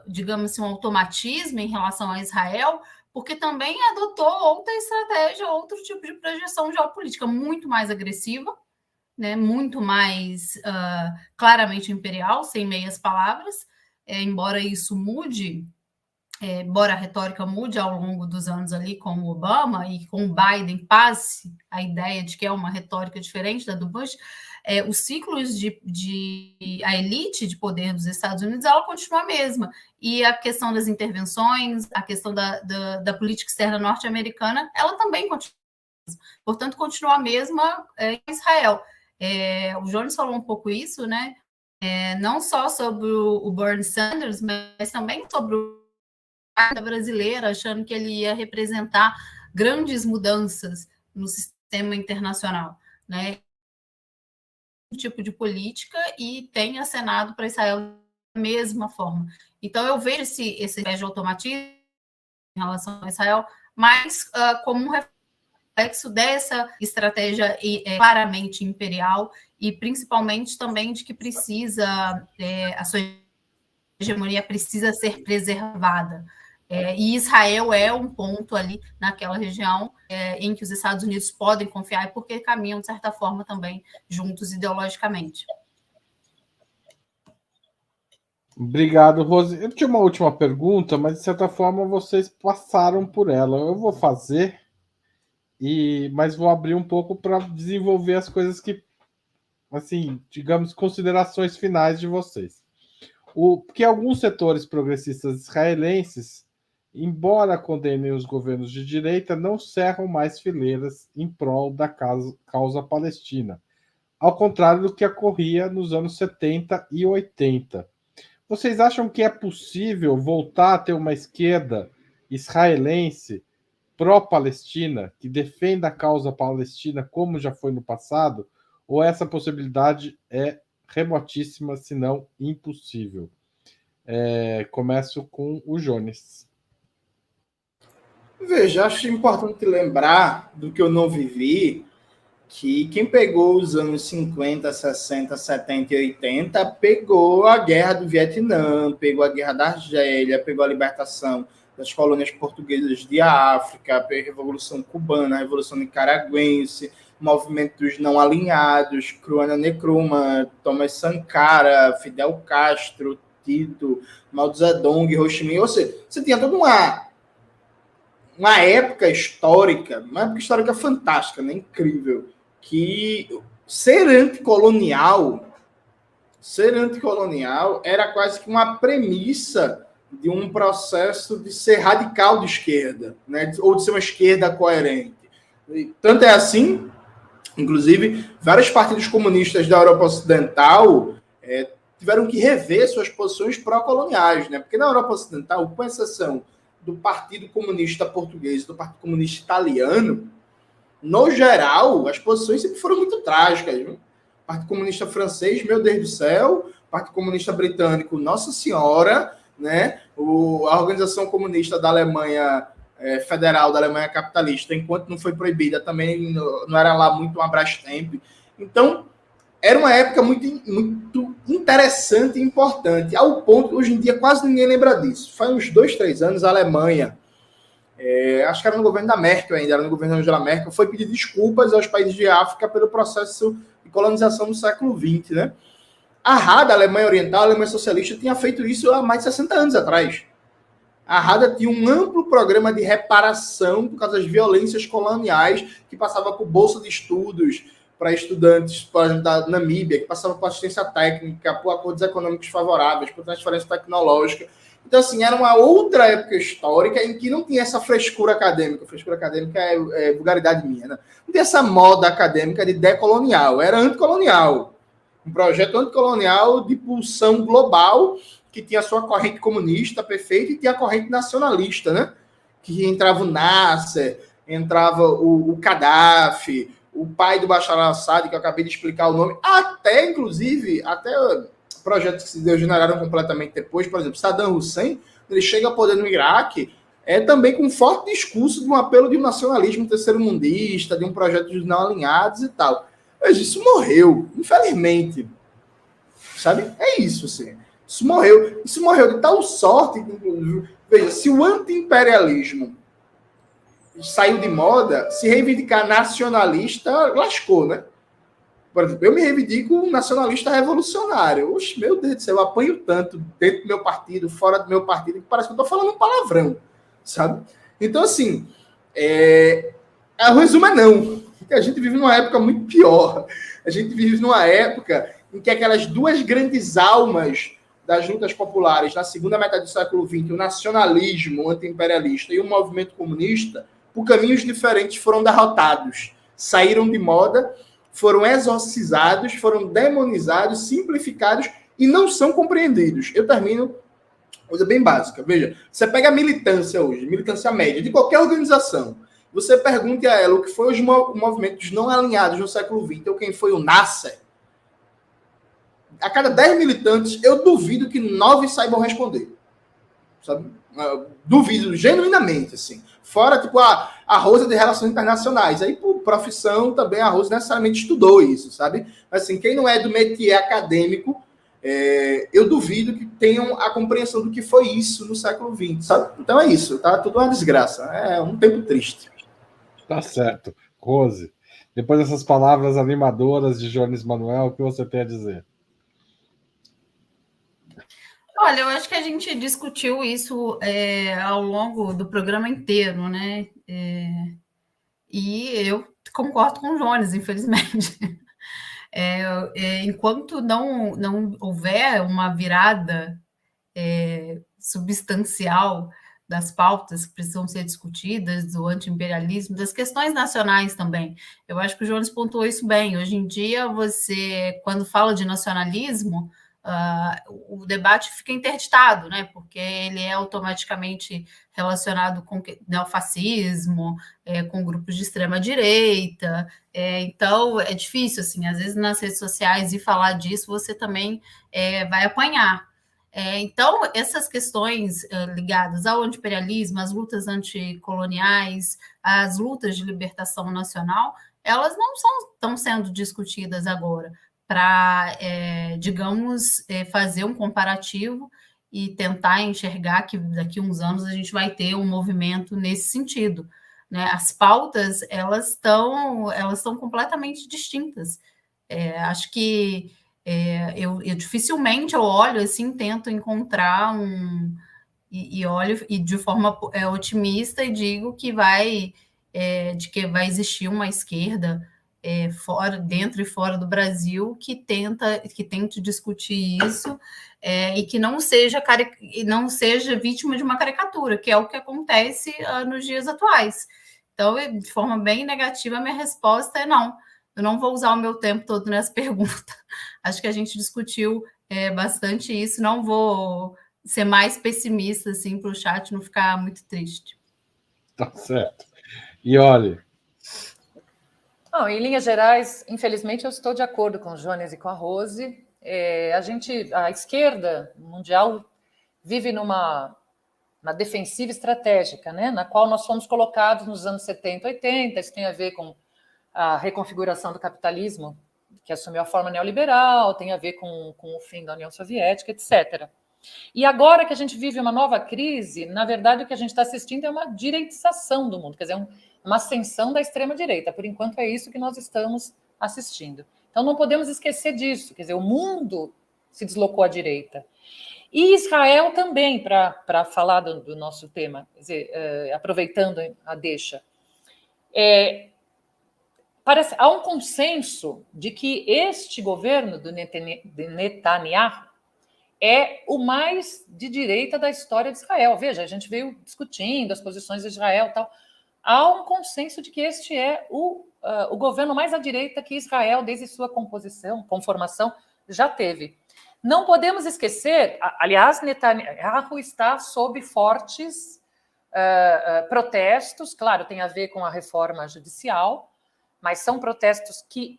digamos assim, um automatismo em relação a Israel, porque também adotou outra estratégia, outro tipo de projeção geopolítica muito mais agressiva, né, muito mais claramente imperial, sem meias palavras, embora isso mude, embora a retórica mude ao longo dos anos ali com o Obama e com o Biden passe a ideia de que é uma retórica diferente da do Bush, os ciclos a elite de poder dos Estados Unidos, ela continua a mesma. E a questão das intervenções, a questão da política externa norte-americana, ela também continua. Portanto, continua a mesma em Israel. O Jones falou um pouco isso, né? Não só sobre o Bernie Sanders, mas também sobre o brasileiro, achando que ele ia representar grandes mudanças no sistema internacional, né? Tipo de política, e tem acenado para Israel da mesma forma. Então, eu vejo esse de automatismo em relação a Israel, mas como um reflexo dessa estratégia claramente imperial, e principalmente também de que a sua hegemonia precisa ser preservada. E Israel é um ponto ali naquela região em que os Estados Unidos podem confiar, porque caminham, de certa forma, também juntos ideologicamente. Obrigado, Rose. Eu tinha uma última pergunta, mas de certa forma vocês passaram por ela. Eu vou fazer, mas vou abrir um pouco para desenvolver as coisas que, assim, digamos, considerações finais de vocês. Porque alguns setores progressistas israelenses, embora condenem os governos de direita, não cerram mais fileiras em prol da causa palestina, ao contrário do que ocorria nos anos 70 e 80. Vocês acham que é possível voltar a ter uma esquerda israelense pró-Palestina, que defenda a causa palestina como já foi no passado? Ou essa possibilidade é remotíssima, se não impossível? Começo com o Jones. Veja, acho importante lembrar do que eu não vivi, que quem pegou os anos 50, 60, 70 e 80 pegou a guerra do Vietnã, pegou a guerra da Argélia, pegou a libertação das colônias portuguesas de África, a Revolução Cubana, a Revolução Nicaragüense, movimento dos não alinhados, Kwame Nkrumah, Thomas Sankara, Fidel Castro, Tito, Mao Zedong, Ho Chi Minh. Ou seja, você tinha toda uma época histórica fantástica, né? Incrível, que ser anticolonial era quase que uma premissa de um processo de ser radical de esquerda, né? Ou de ser uma esquerda coerente. E tanto é assim, inclusive, vários partidos comunistas da Europa Ocidental tiveram que rever suas posições pró-coloniais, né? Porque na Europa Ocidental, com exceção do Partido Comunista Português e do Partido Comunista Italiano, no geral, as posições sempre foram muito trágicas. Viu? Partido Comunista Francês, meu Deus do céu, Partido Comunista Britânico, Nossa Senhora, né? A Organização Comunista da Alemanha Federal, da Alemanha Capitalista, enquanto não foi proibida, também não era lá muito um Brastemp. Então, era uma época muito, muito interessante e importante, ao ponto que hoje em dia quase ninguém lembra disso. Faz uns 2, 3 anos, a Alemanha, acho que era no governo da Merkel ainda, era no governo da Angela Merkel, foi pedir desculpas aos países de África pelo processo de colonização do século XX, né? A RADA, a Alemanha Oriental, a Alemanha Socialista, tinha feito isso há mais de 60 anos atrás. A RADA tinha um amplo programa de reparação por causa das violências coloniais, que passava por bolsa de estudos para estudantes, por exemplo, da Namíbia, que passava por assistência técnica, por acordos econômicos favoráveis, por transferência tecnológica. Então, assim, era uma outra época histórica em que não tinha essa frescura acadêmica. Frescura acadêmica é vulgaridade minha, né? Não tinha essa moda acadêmica de decolonial, era anticolonial. Um projeto anticolonial de pulsão global, que tinha a sua corrente comunista perfeita e tinha a corrente nacionalista, né? Que entrava o Nasser, entrava o Gaddafi, o pai do Bashar al-Assad, que eu acabei de explicar o nome, até projetos que se degeneraram completamente depois, por exemplo, Saddam Hussein, ele chega a poder no Iraque, também com um forte discurso de um apelo de um nacionalismo terceiro-mundista, de um projeto dos não alinhados e tal. Mas isso morreu, infelizmente. Sabe? É isso, assim. Isso morreu de tal sorte, inclusive. Veja, se o anti-imperialismo saiu de moda, se reivindicar nacionalista, lascou, né? Por exemplo, eu me reivindico um nacionalista revolucionário. Oxe, meu Deus do céu, eu apanho tanto dentro do meu partido, fora do meu partido, que parece que eu estou falando um palavrão, sabe? Então, assim, o resumo é não. Porque a gente vive numa época muito pior. A gente vive numa época em que aquelas duas grandes almas das lutas populares na segunda metade do século XX, o nacionalismo anti-imperialista e o movimento comunista, por caminhos diferentes, foram derrotados, saíram de moda, foram exorcizados, foram demonizados, simplificados e não são compreendidos. Eu termino, coisa bem básica. Veja, você pega a militância hoje, militância média, de qualquer organização, você pergunte a ela o que foi os movimentos não alinhados no século XX, ou quem foi o Nasser. A cada 10 militantes, eu duvido que 9 saibam responder. Sabe? Duvido, genuinamente, assim. Fora, tipo, a Rosa de Relações Internacionais. Aí, por profissão, também a Rosa necessariamente estudou isso, sabe? Mas, assim, quem não é do métier acadêmico, eu duvido que tenham a compreensão do que foi isso no século XX, sabe? Então é isso, tá? Tudo uma desgraça. É um tempo triste. Tá certo. Rose, depois dessas palavras animadoras de Jones Manuel, o que você tem a dizer? Olha, eu acho que a gente discutiu isso ao longo do programa inteiro, né? E eu concordo com o Jones, infelizmente. Enquanto não houver uma virada substancial das pautas que precisam ser discutidas, do anti-imperialismo, das questões nacionais também. Eu acho que o Jones pontuou isso bem. Hoje em dia, quando fala de nacionalismo, o debate fica interditado, né? Porque ele é automaticamente relacionado com neofascismo, com grupos de extrema-direita. Então, é difícil, assim, às vezes nas redes sociais, e falar disso, você também vai apanhar. Então, essas questões ligadas ao anti-imperialismo, às lutas anticoloniais, às lutas de libertação nacional, elas não estão sendo discutidas agora para, digamos, fazer um comparativo e tentar enxergar que daqui a uns anos a gente vai ter um movimento nesse sentido, né? As pautas, elas estão completamente distintas. Acho que eu dificilmente eu olho assim, tento encontrar e olho e de forma otimista e digo que vai existir uma esquerda dentro e fora do Brasil que tente discutir isso e que não seja vítima de uma caricatura, que é o que acontece nos dias atuais. Então, de forma bem negativa, a minha resposta é não. Eu não vou usar o meu tempo todo nessa pergunta. Acho que a gente discutiu bastante isso. Não vou ser mais pessimista assim, para o chat não ficar muito triste. Tá certo. E olha. Em linhas gerais, infelizmente, eu estou de acordo com o Jones e com a Rose. A esquerda mundial vive numa defensiva estratégica, né, na qual nós fomos colocados nos anos 70, 80. Isso tem a ver com a reconfiguração do capitalismo, que assumiu a forma neoliberal, tem a ver com o fim da União Soviética, etc. E agora que a gente vive uma nova crise, na verdade, o que a gente está assistindo é uma direitização do mundo, quer dizer, uma ascensão da extrema-direita. Por enquanto, é isso que nós estamos assistindo. Então, não podemos esquecer disso, quer dizer, o mundo se deslocou à direita. E Israel também, para falar do nosso tema, quer dizer, aproveitando a deixa, há um consenso de que este governo do Netanyahu é o mais de direita da história de Israel. Veja, a gente veio discutindo as posições de Israel e tal. Há um consenso de que este é o governo mais à direita que Israel, desde sua conformação, já teve. Não podemos esquecer, aliás, Netanyahu está sob fortes protestos, claro, tem a ver com a reforma judicial, mas são protestos que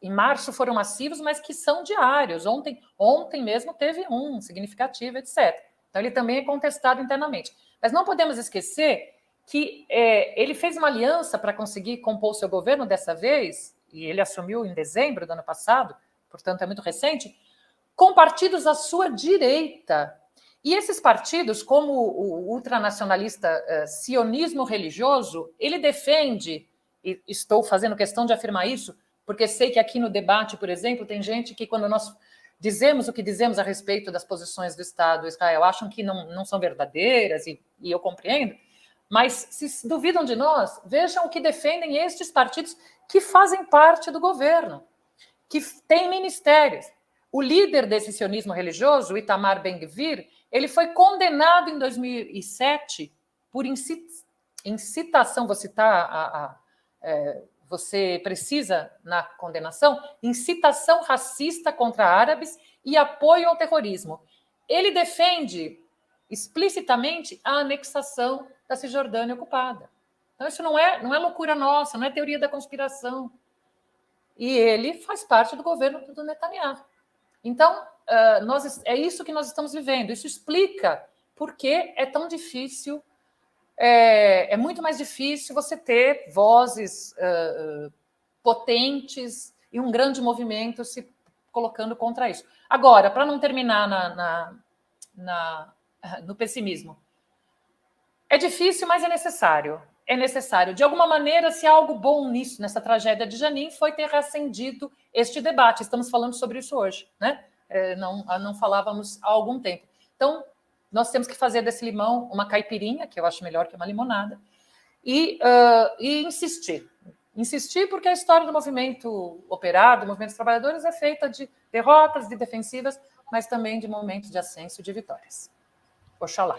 em março foram massivos, mas que são diários. Ontem mesmo teve um significativo, etc. Então ele também é contestado internamente. Mas não podemos esquecer que ele fez uma aliança para conseguir compor o seu governo dessa vez, e ele assumiu em dezembro do ano passado, portanto é muito recente, com partidos à sua direita. E esses partidos, como o ultranacionalista sionismo religioso, ele defende, e estou fazendo questão de afirmar isso, porque sei que aqui no debate, por exemplo, tem gente que, quando nós dizemos o que dizemos a respeito das posições do Estado de Israel, acham que não são verdadeiras, e eu compreendo, mas se duvidam de nós, vejam o que defendem estes partidos que fazem parte do governo, que têm ministérios. O líder desse sionismo religioso, Itamar Ben-Gvir, ele foi condenado em 2007 por incitação, vou citar você precisa na condenação, incitação racista contra árabes e apoio ao terrorismo. Ele defende explicitamente a anexação da Cisjordânia ocupada. Então, isso não é loucura nossa, não é teoria da conspiração. E ele faz parte do governo do Netanyahu. Então, é isso que nós estamos vivendo. Isso explica por que é tão difícil, é muito mais difícil você ter vozes potentes e um grande movimento se colocando contra isso. Agora, para não terminar no pessimismo, é difícil, mas é necessário. É necessário. De alguma maneira, se há algo bom nisso, nessa tragédia de Jenin, foi ter reacendido este debate. Estamos falando sobre isso hoje, né? Não falávamos há algum tempo. Então, nós temos que fazer desse limão uma caipirinha, que eu acho melhor que uma limonada, e insistir. insistir, porque a história do movimento operário, do movimento dos trabalhadores, é feita de derrotas, de defensivas, mas também de momentos de ascenso e de vitórias. Oxalá.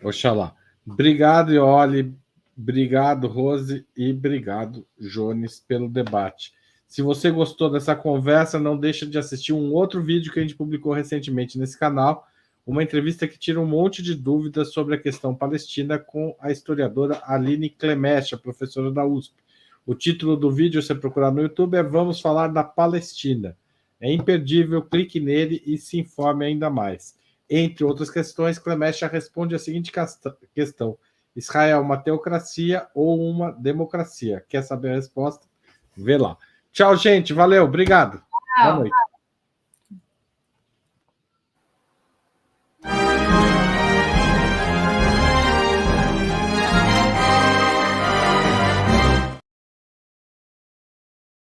Oxalá. Obrigado, Iole. Obrigado, Rose. E obrigado, Jones, pelo debate. Se você gostou dessa conversa, não deixa de assistir um outro vídeo que a gente publicou recentemente nesse canal, uma entrevista que tira um monte de dúvidas sobre a questão palestina com a historiadora Aline Clemecha, professora da USP. O título do vídeo, se procurar no YouTube, é Vamos Falar da Palestina. É imperdível, clique nele e se informe ainda mais. Entre outras questões, Clemecha responde a seguinte questão: Israel é uma teocracia ou uma democracia? Quer saber a resposta? Vê lá. Tchau, gente. Valeu. Obrigado. Tchau. Boa noite.